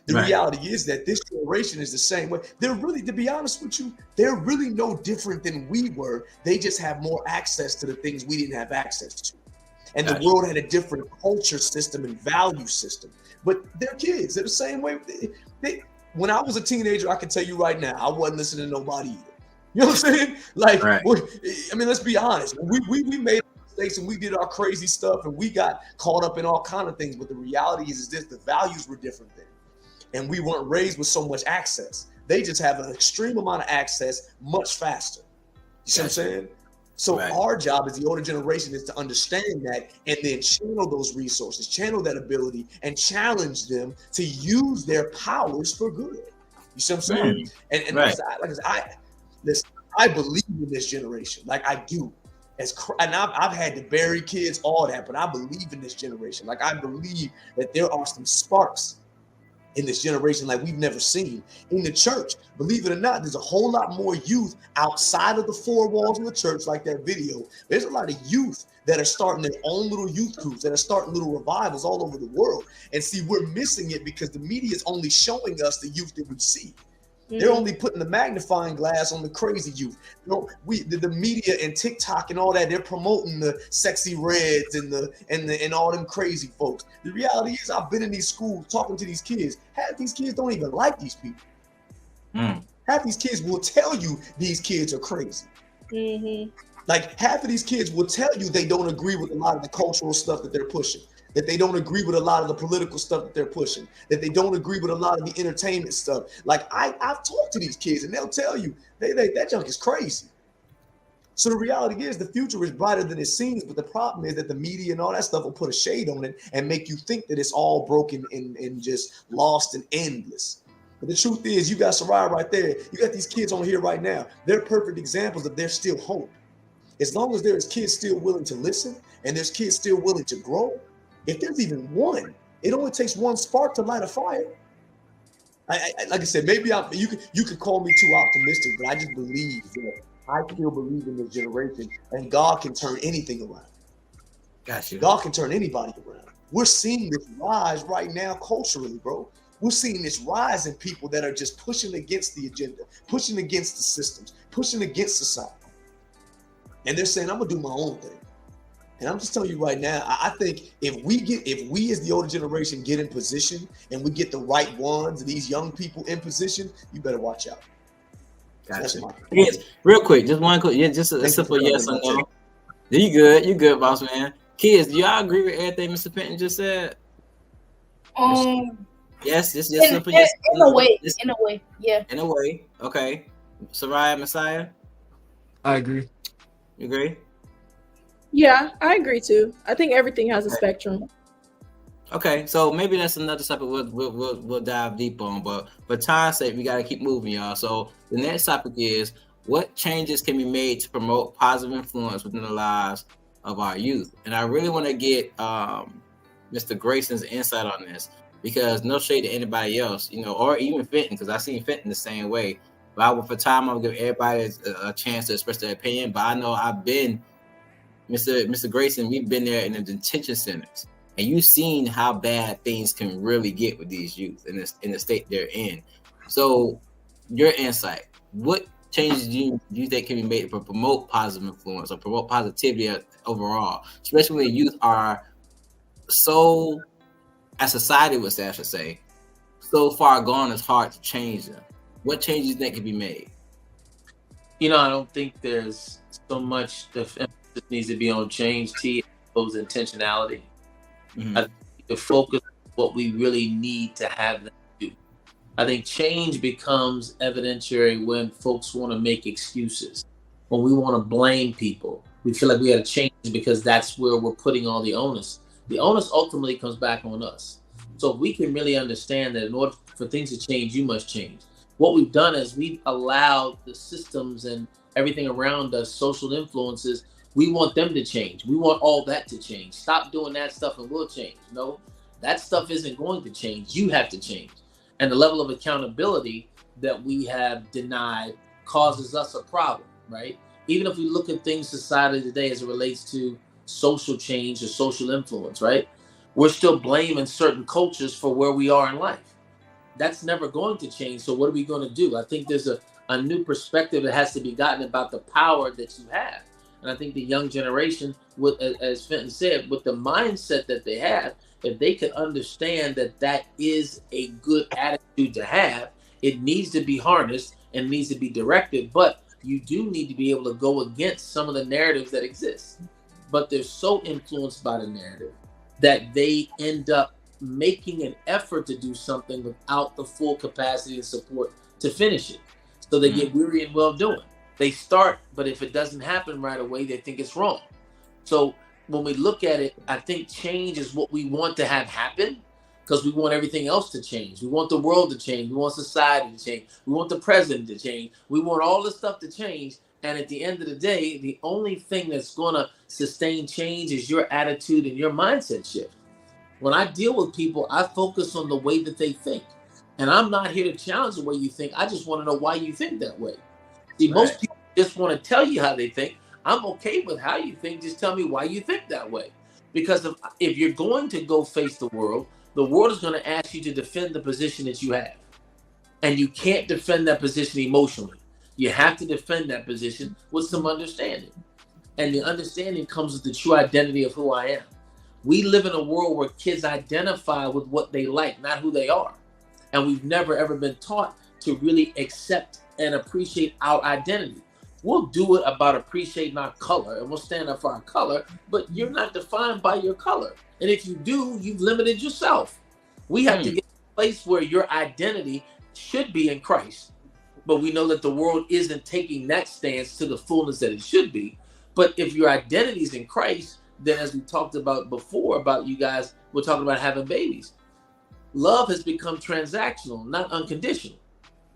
The reality is that this generation is the same way. They're really, to be honest with you, they're really no different than we were. They just have more access to the things we didn't have access to. And the world had a different culture system and value system. But they're kids. They're the same way. When I was a teenager, I can tell you right now, I wasn't listening to nobody either. You know what I'm saying? Like, I mean, let's be honest. We made mistakes and we did our crazy stuff and we got caught up in all kind of things. But the reality is this: the values were different then, and we weren't raised with so much access. They just have an extreme amount of access much faster. You see what I'm saying? So our job as the older generation is to understand that and then channel those resources, channel that ability, and challenge them to use their powers for good. You see what I'm saying? And like I said, listen, I believe in this generation, like I do. And I've had to bury kids, all that, but I believe in this generation. Like I believe that there are some sparks in this generation like we've never seen in the church. Believe it or not, there's a whole lot more youth outside of the four walls of the church, like that video. There's a lot of youth that are starting their own little youth groups, that are starting little revivals all over the world. And see, we're missing it because the media is only showing us the youth that we see. They're only putting the magnifying glass on the crazy youth. The media and TikTok and all that, they're promoting the sexy reds and all them crazy folks. The reality is, I've been in these schools talking to these kids. Half these kids don't even like these people. Half these kids will tell you these kids are crazy. Like half of these kids will tell you they don't agree with a lot of the cultural stuff that they're pushing, that they don't agree with a lot of the political stuff that they're pushing, that they don't agree with a lot of the entertainment stuff. Like I've talked to these kids and they'll tell you that junk is crazy. So the reality is the future is brighter than it seems, but the problem is that the media and all that stuff will put a shade on it and make you think that it's all broken and just lost and endless. But the truth is, you got Sarai right there. You got these kids on here right now. They're perfect examples of there's still hope. As long as there's kids still willing to listen and there's kids still willing to grow, if there's even one, it only takes one spark to light a fire. Like I said, maybe you could call me too optimistic, but I just believe that I still believe in this generation, and God can turn anything around. Got you. God can turn anybody around. We're seeing this rise right now culturally, bro. We're seeing this rise in people that are just pushing against the agenda, pushing against the systems, pushing against society. And they're saying, I'm gonna do my own thing. And I'm just telling you right now, I think if we as the older generation get in position and we get the right ones, these young people in position, you better watch out. Gotcha. Yes, real quick, just one quick, just a simple yes or no. You good, boss man. Kids, do y'all agree with everything Mr. Fenton just said? Yes, this is simple. Yes, in a way, yeah. In a way, okay. Soraya, Messiah, I agree. You agree? Yeah, I agree too. I think everything has a spectrum. Okay, so maybe that's another topic we'll dive deep on. But for time's sake, we gotta keep moving, y'all. So the next topic is what changes can be made to promote positive influence within the lives of our youth. And I really want to get Mr. Grayson's insight on this, because no shade to anybody else, or even Fenton, because I seen Fenton the same way. But for time, I'm gonna give everybody a chance to express their opinion. But I know I've been, Mr. Grayson, we've been there in the detention centers, and you've seen how bad things can really get with these youth in the state they're in. So, your insight: what changes do you think can be made to promote positive influence or promote positivity overall, especially when youth are so, as society would say, I should say, so far gone, it's hard to change them. What changes do you think can be made? I don't think there's so much the emphasis needs to be on change. Those intentionality. Mm-hmm. I think the focus on what we really need to have them do. I think change becomes evidentiary when folks want to make excuses, when we want to blame people. We feel like we got to change because that's where we're putting all the onus. The onus ultimately comes back on us. So if we can really understand that in order for things to change, you must change. What we've done is we've allowed the systems and everything around us, social influences, we want them to change. We want all that to change. Stop doing that stuff and we'll change. No, that stuff isn't going to change. You have to change. And the level of accountability that we have denied causes us a problem, right? Even if we look at things society today as it relates to social change or social influence, right? We're still blaming certain cultures for where we are in life. That's never going to change. So what are we going to do? I think there's a new perspective that has to be gotten about the power that you have. And I think the young generation, with, as Fenton said, with the mindset that they have, if they could understand that that is a good attitude to have, it needs to be harnessed and needs to be directed. But you do need to be able to go against some of the narratives that exist. But they're so influenced by the narrative that they end up making an effort to do something without the full capacity and support to finish it. So they get weary and well doing. They start, but if it doesn't happen right away, they think it's wrong. So when we look at it, I think change is what we want to have happen because we want everything else to change. We want the world to change. We want society to change. We want the president to change. We want all this stuff to change. And at the end of the day, the only thing that's going to sustain change is your attitude and your mindset shift. When I deal with people, I focus on the way that they think. And I'm not here to challenge the way you think. I just want to know why you think that way. See, most people just want to tell you how they think. I'm okay with how you think. Just tell me why you think that way. Because if you're going to go face the world is going to ask you to defend the position that you have. And you can't defend that position emotionally. You have to defend that position with some understanding. And the understanding comes with the true identity of who I am. We live in a world where kids identify with what they like, not who they are. And we've never, ever been taught to really accept and appreciate our identity. We'll do it about appreciating our color and we'll stand up for our color, but you're not defined by your color. And if you do, you've limited yourself. We have to get to a place where your identity should be in Christ. But we know that the world isn't taking that stance to the fullness that it should be. But if your identity is in Christ, then as we talked about before, about you guys, we're talking about having babies. Love has become transactional, not unconditional.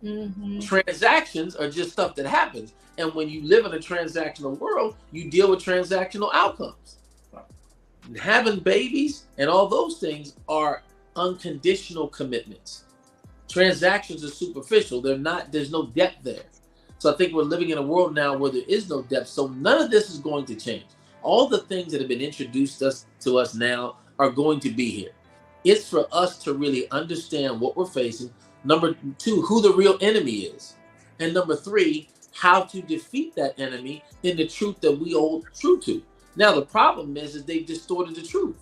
Mm-hmm. Transactions are just stuff that happens. And when you live in a transactional world, you deal with transactional outcomes. Having babies and all those things are unconditional commitments. Transactions are superficial. There's no depth there. So I think we're living in a world now where there is no depth. So none of this is going to change. All the things that have been introduced to us now are going to be here. It's for us to really understand what we're facing. Number 2, who the real enemy is. And number 3, how to defeat that enemy in the truth that we hold true to. Now, the problem is they've distorted the truth.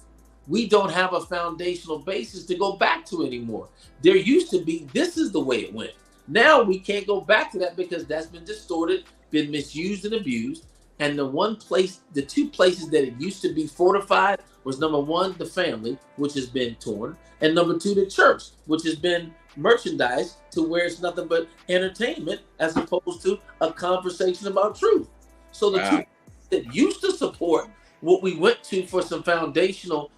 We don't have a foundational basis to go back to anymore. There used to be, this is the way it went. Now we can't go back to that because that's been distorted, been misused and abused. And the 2 places that it used to be fortified was number 1, the family, which has been torn, and number 2, the church, which has been merchandised to where it's nothing but entertainment as opposed to a conversation about truth. So the 2 that used to support what we went to for some foundational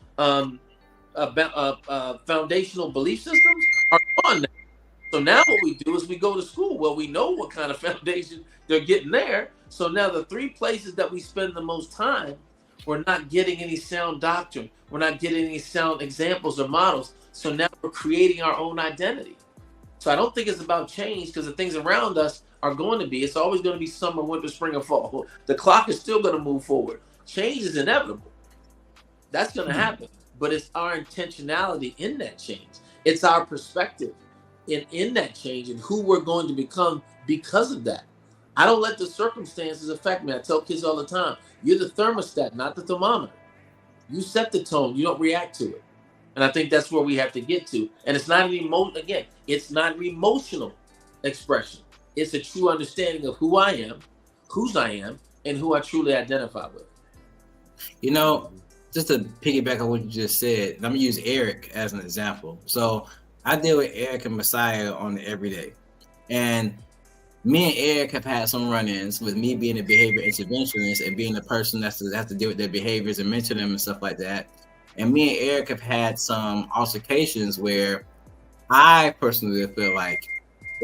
foundational belief systems are gone now. So now what we do is we go to school. Well, we know what kind of foundation they're getting there. So now the 3 places that we spend the most time, we're not getting any sound doctrine. We're not getting any sound examples or models. So now we're creating our own identity. So I don't think it's about change because the things around us are going to be. It's always going to be summer, winter, spring, or fall. The clock is still going to move forward. Change is inevitable. That's going to happen. But it's our intentionality in that change. It's our perspective in that change and who we're going to become because of that. I don't let the circumstances affect me. I tell kids all the time, you're the thermostat, not the thermometer. You set the tone. You don't react to it. And I think that's where we have to get to. And it's not it's not an emotional expression. It's a true understanding of who I am, whose I am, and who I truly identify with. You know, just to piggyback on what you just said, I'm gonna use Eric as an example. So I deal with Eric and Messiah on the everyday. And me and Eric have had some run-ins with me being a behavior interventionist and being the person that has to deal with their behaviors and mentor them and stuff like that. And me and Eric have had some altercations where I personally feel like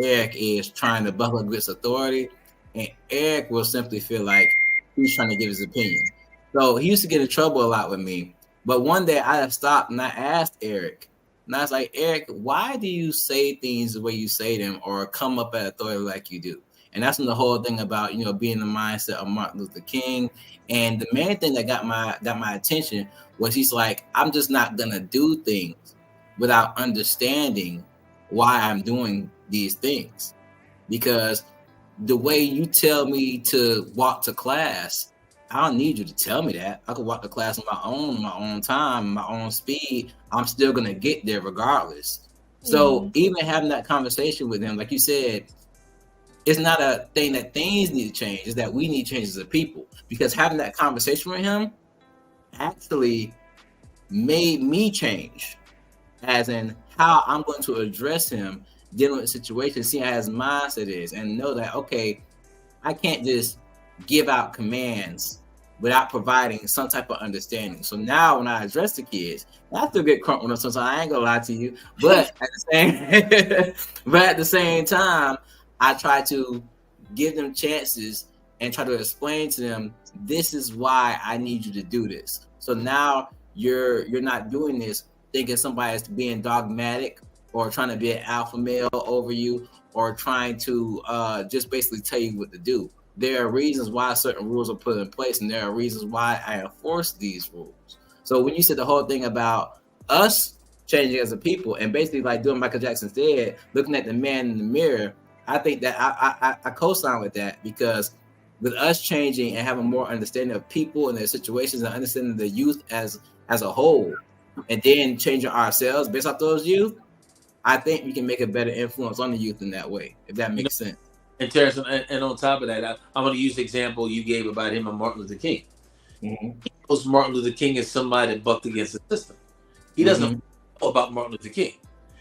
Eric is trying to buckle against authority, and Eric will simply feel like he's trying to give his opinion. So he used to get in trouble a lot with me. But one day I have stopped and I asked Eric, and I was like, Eric, why do you say things the way you say them or come up at authority like you do? And that's when the whole thing about, being the mindset of Martin Luther King. And the main thing that got my attention was he's like, I'm just not going to do things without understanding why I'm doing these things. Because the way you tell me to walk to class, I don't need you to tell me that. I could walk to class on my own time, my own speed. I'm still going to get there regardless. So even having that conversation with him, like you said, it's not a thing that things need to change. It's that we need change as a people. Because having that conversation with him actually made me change, as in how I'm going to address him dealing with the situation, see how his mindset is, and know that, okay, I can't just give out commands without providing some type of understanding. So now when I address the kids, I still get crunk with them sometimes. I ain't gonna lie to you, but at the same time, I try to give them chances and try to explain to them, this is why I need you to do this. So now you're not doing this thinking somebody's being dogmatic or trying to be an alpha male over you or trying to just basically tell you what to do. There are reasons why certain rules are put in place, and there are reasons why I enforce these rules. So when you said the whole thing about us changing as a people and basically like doing Michael Jackson said, looking at the man in the mirror, I think that I co-sign with that, because with us changing and having more understanding of people and their situations and understanding the youth as a whole, and then changing ourselves based off those youth, I think we can make a better influence on the youth in that way, if that makes sense. And Terrence, and on top of that, I'm going to use the example you gave about him and Martin Luther King. Mm-hmm. He knows Martin Luther King is somebody that bucked against the system. He doesn't know about Martin Luther King.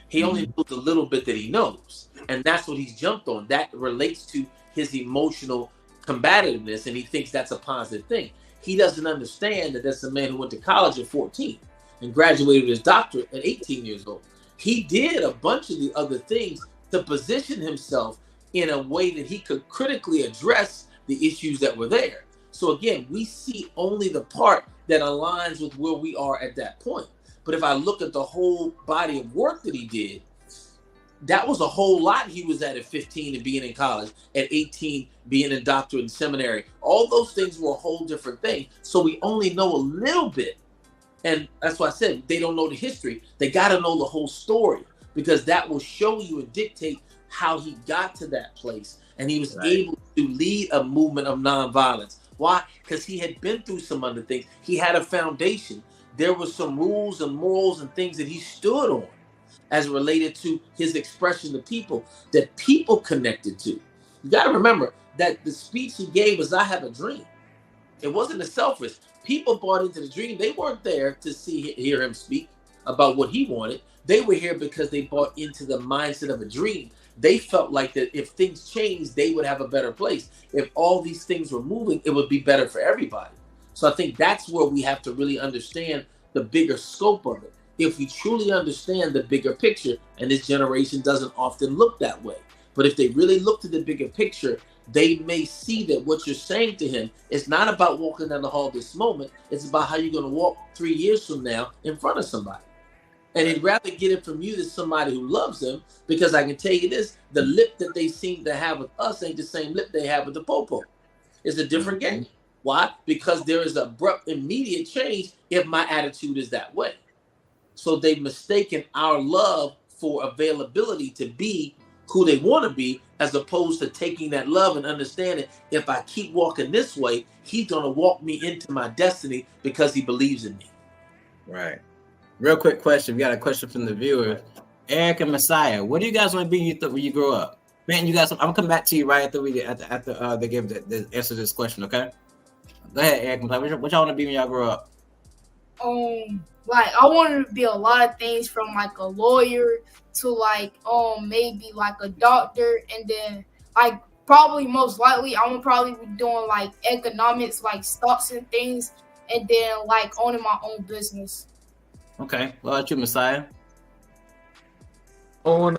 He only knows a little bit that he knows. And that's what he's jumped on. That relates to his emotional combativeness, and he thinks that's a positive thing. He doesn't understand that that's a man who went to college at 14 and graduated with his doctorate at 18 years old. He did a bunch of the other things to position himself in a way that he could critically address the issues that were there. So again, we see only the part that aligns with where we are at that point. But if I look at the whole body of work that he did, that was a whole lot he was at 15 and being in college, at 18 being a doctorate in seminary. All those things were a whole different thing. So we only know a little bit. And that's why I said they don't know the history. They got to know the whole story, because that will show you and dictate how he got to that place. And he was able to lead a movement of nonviolence. Why? Because he had been through some other things. He had a foundation. There were some rules and morals and things that he stood on as related to his expression to people that people connected to. You got to remember that the speech he gave was, I have a dream. It wasn't a selfish. People bought into the dream. They weren't there to hear him speak about what he wanted. They were here because they bought into the mindset of a dream. They felt like that if things changed, they would have a better place. If all these things were moving, it would be better for everybody. So I think that's where we have to really understand the bigger scope of it. If we truly understand the bigger picture, and this generation doesn't often look that way, but if they really look to the bigger picture, they may see that what you're saying to him is not about walking down the hall this moment. It's about how you're going to walk 3 years from now in front of somebody. And he'd rather get it from you than somebody who loves him, because I can tell you this, the lip that they seem to have with us ain't the same lip they have with the popo. It's a different game. Why? Because there is abrupt, immediate change if my attitude is that way. So they've mistaken our love for availability to be who they want to be, as opposed to taking that love and understanding, if I keep walking this way, he's going to walk me into my destiny because he believes in me. Right. Real quick question. We got a question from the viewers. Eric and Messiah, what do you guys want to be when you grow up? Man, you guys, I'm gonna come back to you right after they give the answer to this question, okay? Go ahead, Eric. What y'all want to be when y'all grow up? Like, I wanted to be a lot of things, from like a lawyer to like maybe like a doctor, and then like probably most likely I would probably be doing like economics, like stocks and things, and then like owning my own business. Okay. What about you, Messiah? On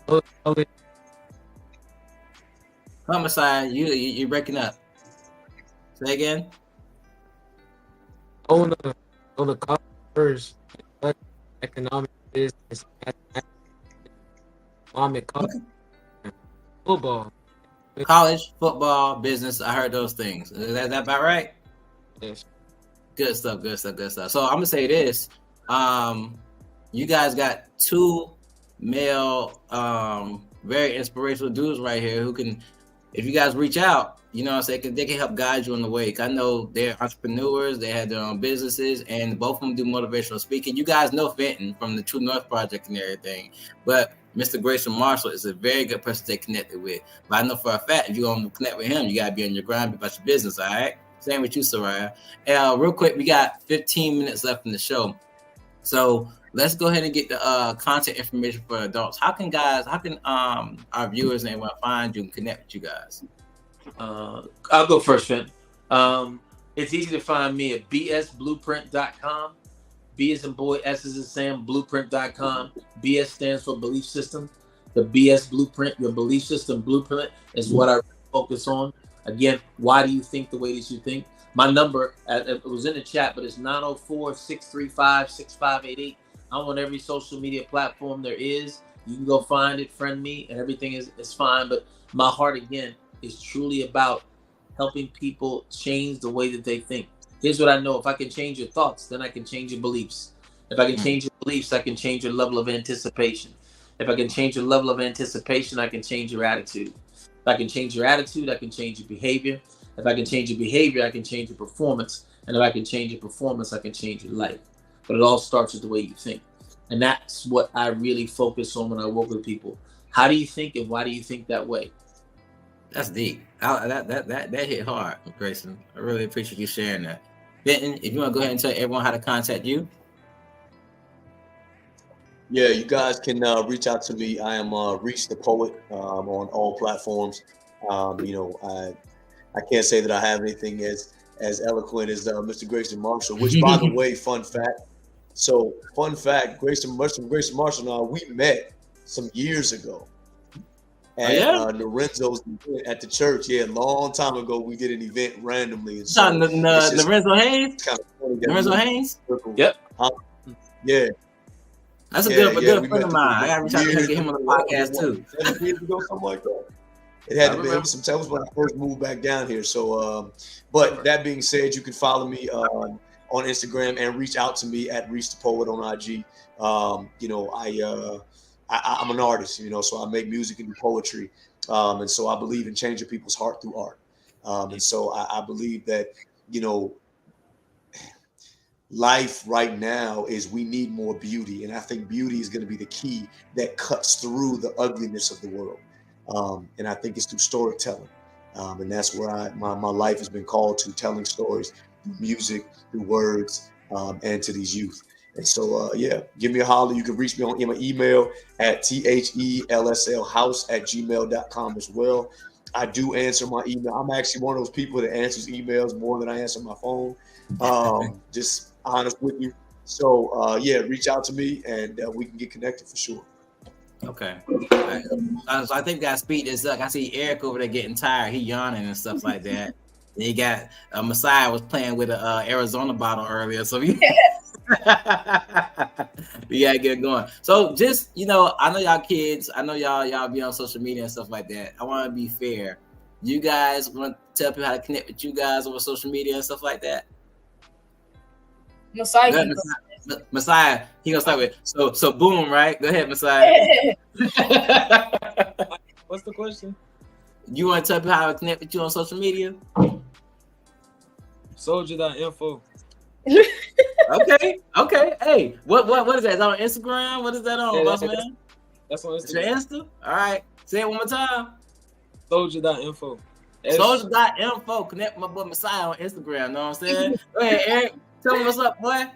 Come on, Messiah. You're breaking up. Say again. on the college first, economic business, football. College, football, business. I heard those things. Is that about right? Yes. Good stuff. So I'm gonna say this. You guys got two male, very inspirational dudes right here who can, if you guys reach out, you know what I'm saying, they can help guide you on the way. I know they're entrepreneurs, they have their own businesses, and both of them do motivational speaking. You guys know Fenton from the True North Project and everything, but Mr. Grayson Marshall is a very good person to stay connected with. But I know for a fact, if you're going to connect with him, you got to be on your grind about your business, all right? Same with you, Soraya. Real quick, we got 15 minutes left in the show. So let's go ahead and get the contact information for adults. How can our viewers and everyone find you and connect with you guys? I'll go first, Finn. It's easy to find me at bsblueprint.com. B as in boy, S as in Sam, blueprint.com. BS stands for belief system. The BS blueprint, your belief system blueprint, is what I focus on. Again, why do you think the way that you think? My number, it was in the chat, but it's 904-635-6588. I'm on every social media platform there is. You can go find it, friend me, and everything is fine. But my heart, again, is truly about helping people change the way that they think. Here's what I know. If I can change your thoughts, then I can change your beliefs. If I can change your beliefs, I can change your level of anticipation. If I can change your level of anticipation, I can change your attitude. If I can change your attitude, I can change your behavior. If I can change your behavior, I can change your performance. And if I can change your performance, I can change your life. But it all starts with the way you think. And that's what I really focus on when I work with people. How do you think, and why do you think that way? That's deep. That hit hard, Grayson. I really appreciate you sharing that. Benton, if you want to go ahead and tell everyone how to contact you. Yeah, you guys can reach out to me. I am Reese the Poet on all platforms. I can't say that I have anything as eloquent as Mr. Grayson Marshall, which, by the way, fun fact, Grayson Marshall and I, we met some years ago at Lorenzo's event at the church. Yeah, a long time ago, we did an event randomly. And so Lorenzo Haynes? Kind of Lorenzo Haynes? Yep. Yeah. That's a Yeah, good, yeah, good we friend met of mine. I gotta reach out to him and years get him on the ago, podcast too. 7 years ago, something like that. It had I to be. It remember. was some. That was when I first moved back down here. So, but that being said, you can follow me on Instagram and reach out to me at Reach the Poet on IG. You know, I'm an artist. You know, so I make music and do poetry, and so I believe in changing people's heart through art. And so I believe that, you know, life right now is we need more beauty, and I think beauty is going to be the key that cuts through the ugliness of the world. And I think it's through storytelling, and that's where my life has been called to, telling stories through music, through words, and to these youth. And so, yeah, give me a holler. You can reach me on my email at THELSLhouse@gmail.com as well. I do answer my email. I'm actually one of those people that answers emails more than I answer my phone. Just honest with you. So, yeah, reach out to me and we can get connected for sure. Okay. So I think we got speed this up. I see Eric over there getting tired. He yawning and stuff like that. And he got Messiah was playing with a Arizona bottle earlier, so we gotta get going. So just, you know, I know y'all kids. I know y'all be on social media and stuff like that. I want to be fair. You guys want to tell people how to connect with you guys over social media and stuff like that? Messiah. Messiah, he gonna start with so boom, right? Go ahead, Messiah. What's the question? You want to tell people how to connect with you on social media? Soldier.info. Okay. Hey, what is that? Is that on Instagram? What is that on, boss man? That's on It's your Instagram. Insta? All right. Say it one more time. Soldier.info. Soldier.info. Connect with my boy Messiah on Instagram. Know what I'm saying? Go ahead, Eric. Tell me what's up, boy.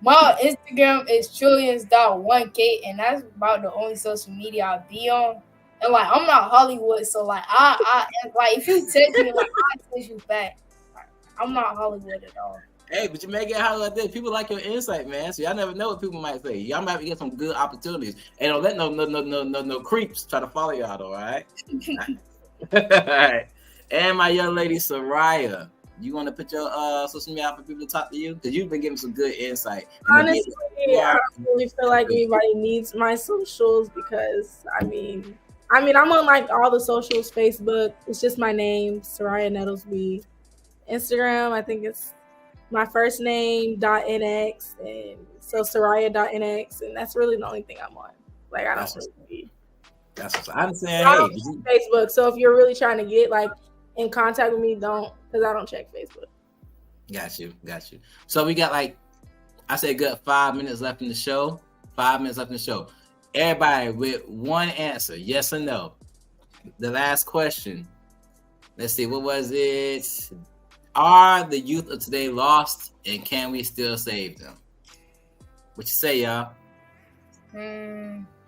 My Instagram is trillions.1K, and that's about the only social media I be on. And like, I'm not Hollywood, so like, I like, if you text me, like, I text you back. Like, I'm not Hollywood at all. Hey, but you may get how like this. People like your insight, man. So y'all never know what people might say. Y'all might get some good opportunities. And don't let no creeps try to follow y'all, though, all right? All right. And my young lady Soraya, you want to put your social media out for people to talk to you? Because you've been giving some good insight. Honestly, I don't really feel like anybody needs my socials because I mean, I'm on like all the socials. Facebook, it's just my name, Soraya Nettlesby. Instagram, I think it's my first name .nx, and so Soraya.nx, and that's really the only thing I'm on. Like I don't really. That's what I'm saying. I don't check Facebook, so if you're really trying to get like in contact with me, don't, because I don't check Facebook. Got you. So we got like, I say good 5 minutes left in the show. 5 minutes left in the show. Everybody with one answer, yes or no. The last question. Let's see, what was it? Are the youth of today lost, and can we still save them? What you say, y'all?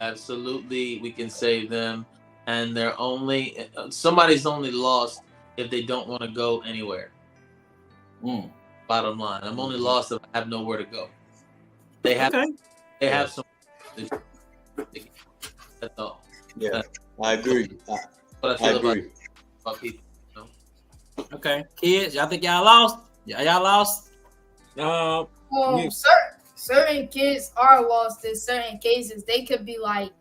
Absolutely, we can save them, and somebody's only lost if they don't want to go anywhere. Bottom line, I'm only lost if I have nowhere to go. They have some. That's all. Yeah, I agree. What I feel about people. Okay, kids, y'all think y'all lost? Y'all lost? Certain kids are lost in certain cases. They could be like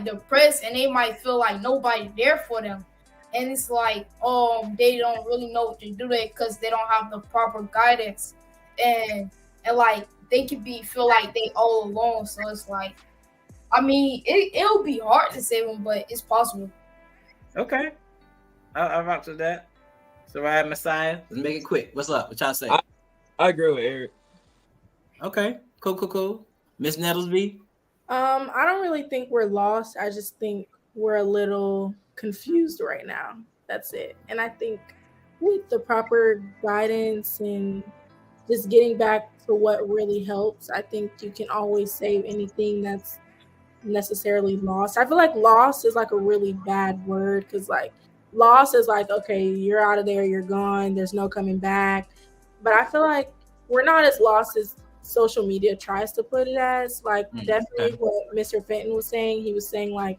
depressed, and they might feel like nobody there for them. And it's like, they don't really know what to do there because they don't have the proper guidance, and like they could feel like they all alone. So it's like, I mean, it'll be hard to save them, but it's possible. Okay, I'll rock to that. So, right, Messiah, let's make it quick. What's up? What y'all say? I agree with Eric. Okay, cool. Miss Nettlesby? I don't really think we're lost. I just think we're a little confused right now. That's it. And I think with the proper guidance and just getting back to what really helps, I think you can always save anything that's necessarily lost. I feel like lost is like a really bad word because like loss is like, okay, you're out of there, you're gone, there's no coming back. But I feel like we're not as lost as social media tries to put it as. Like definitely what Mr. Fenton was saying, he was saying like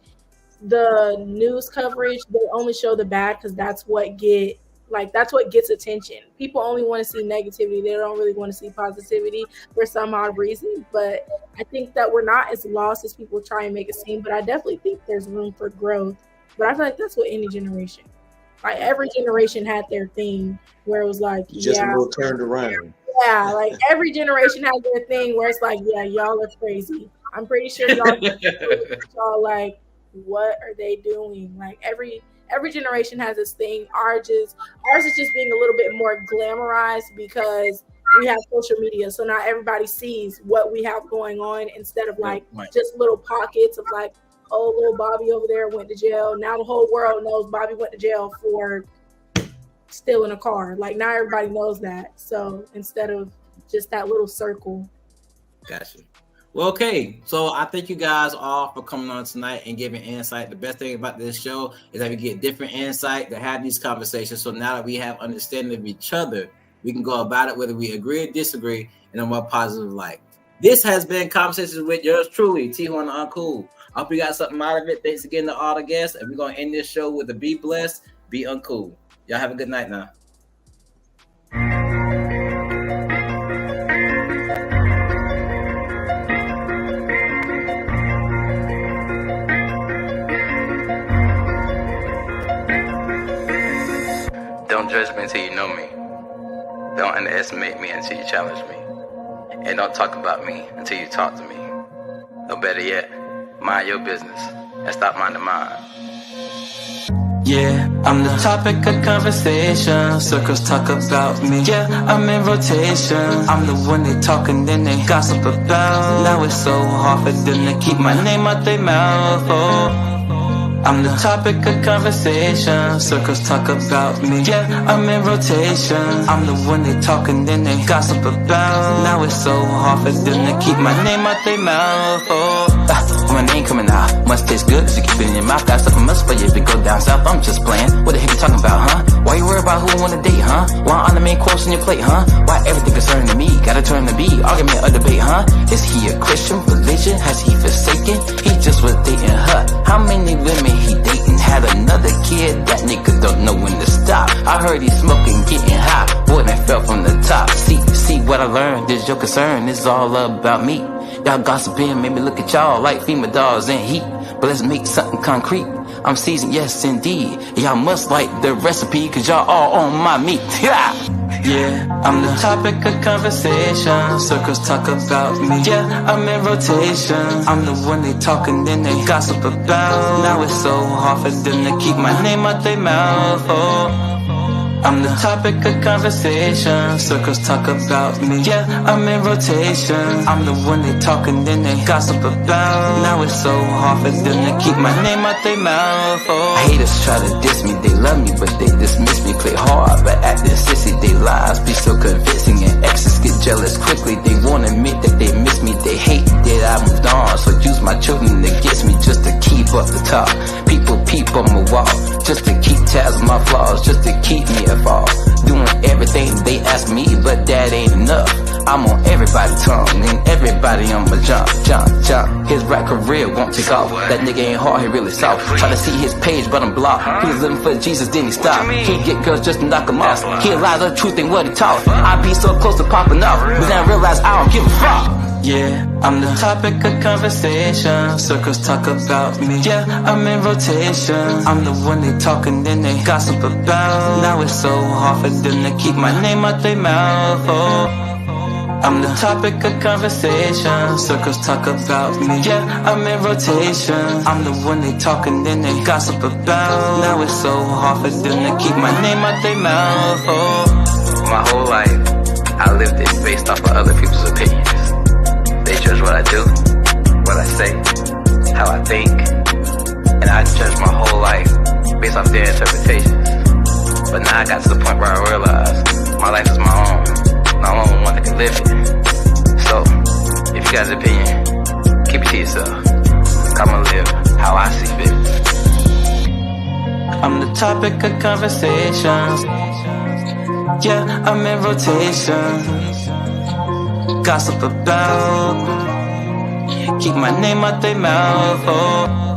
the news coverage, they only show the bad because that's what get Like, that's what gets attention. People only want to see negativity. They don't really want to see positivity for some odd reason. But I think that we're not as lost as people try and make it seem. But I definitely think there's room for growth. But I feel like that's what any generation. Like, every generation had their thing where it was like, just a little turned around. Yeah, like every generation has their thing where it's like, yeah, y'all are crazy. I'm pretty sure y'all like, what are they doing? Like every generation has this thing. Ours is just being a little bit more glamorized because we have social media. So now everybody sees what we have going on instead of like just little pockets of like, oh, little Bobby over there went to jail. Now the whole world knows Bobby went to jail for stealing a car. Like now everybody knows that. So instead of just that little circle. Gotcha. Well, okay. So I thank you guys all for coming on tonight and giving insight. The best thing about this show is that we get different insight to have these conversations. So now that we have understanding of each other, we can go about it whether we agree or disagree in a more positive light. This has been Conversations with yours truly, T-Horne Uncool. I hope you got something out of it. Thanks again to all the guests. And we're going to end this show with a be blessed, be uncool. Y'all have a good night now. Don't judge me until you know me. Don't underestimate me until you challenge me. And don't talk about me until you talk to me. Or better yet, mind your business and stop minding mine. Yeah, I'm the topic of conversation. Circles talk about me. Yeah, I'm in rotation. I'm the one they talk and then they gossip about. Now it's so hard for them to keep my name out their mouth. Oh, I'm the topic of conversation. Circles talk about me. Yeah, I'm in rotation. I'm the one they talk and then they gossip about. Now it's so hard for them to keep my name out their mouth. Oh, my name coming out must taste good if you keep it in your mouth. Got stuff I must for you if you go down south. I'm just playing. What the heck you talking about, huh? Why you worry about who I want to date, huh? Why on the main course on your plate, huh? Why everything concerning me gotta turn to be argument or debate, huh? Is he a Christian religion? Has he forsaken? He just was dating her. How many women he dating had another kid? That nigga don't know when to stop. I heard he smoking, getting high. Boy, that fell from the top. See what I learned. This your concern is all about me. Y'all gossiping made me look at y'all like female dogs in heat. But let's make something concrete. I'm seasoned, yes indeed. Y'all must like the recipe, cause y'all all on my meat. Yeah, I'm the topic of conversation. Circles talk about me. Yeah, I'm in rotation. I'm the one they talk and then they gossip about. Now it's so hard for them to keep my name out their mouth. Oh, I'm the topic of conversation. Circles talk about me. Yeah, I'm in rotation. I'm the one they talk and then they gossip about. Now it's so hard for them to keep my name out their mouth. Oh, haters try to diss me, they love me, but they dismiss me. Play hard, but acting sissy. They lies be so convincing, and exes get jealous quickly. They won't admit that they miss me. They hate that I moved on, so use my children against me just to keep up the top. People peep on my wall just to keep tabs on my flaws, just to keep me involved. Doing everything they ask me, but that ain't enough. I'm on everybody's tongue, and everybody on my jump. His rap career won't take off. That nigga ain't hard, he really soft. Try to see his page, but I'm blocked. He was living for Jesus, then he stopped. Can't get girls just to knock him off. He lies, the truth ain't what he taught. I be so close to popping off, but then I realize I don't give a fuck. Yeah, I'm the topic of conversation. Circles talk about me. Yeah, I'm in rotation. I'm the one they talk and then they gossip about. Now it's so hard for them to keep my name out their mouth. Oh, I'm the topic of conversation. Circles talk about me. Yeah, I'm in rotation. I'm the one they talk and then they gossip about. Now it's so hard for them to keep my name out their mouth. Oh, my whole life I lived it based off of other people's opinions. They judge what I do, what I say, how I think, and I judge my whole life based off their interpretations. But now I got to the point where I realize my life is my own, and I'm the only one that can live it. So, if you got an opinion, keep it to yourself. I'ma live how I see fit. I'm the topic of conversation. Yeah, I'm in rotation. Gossip about, keep my name out their mouth. Oh.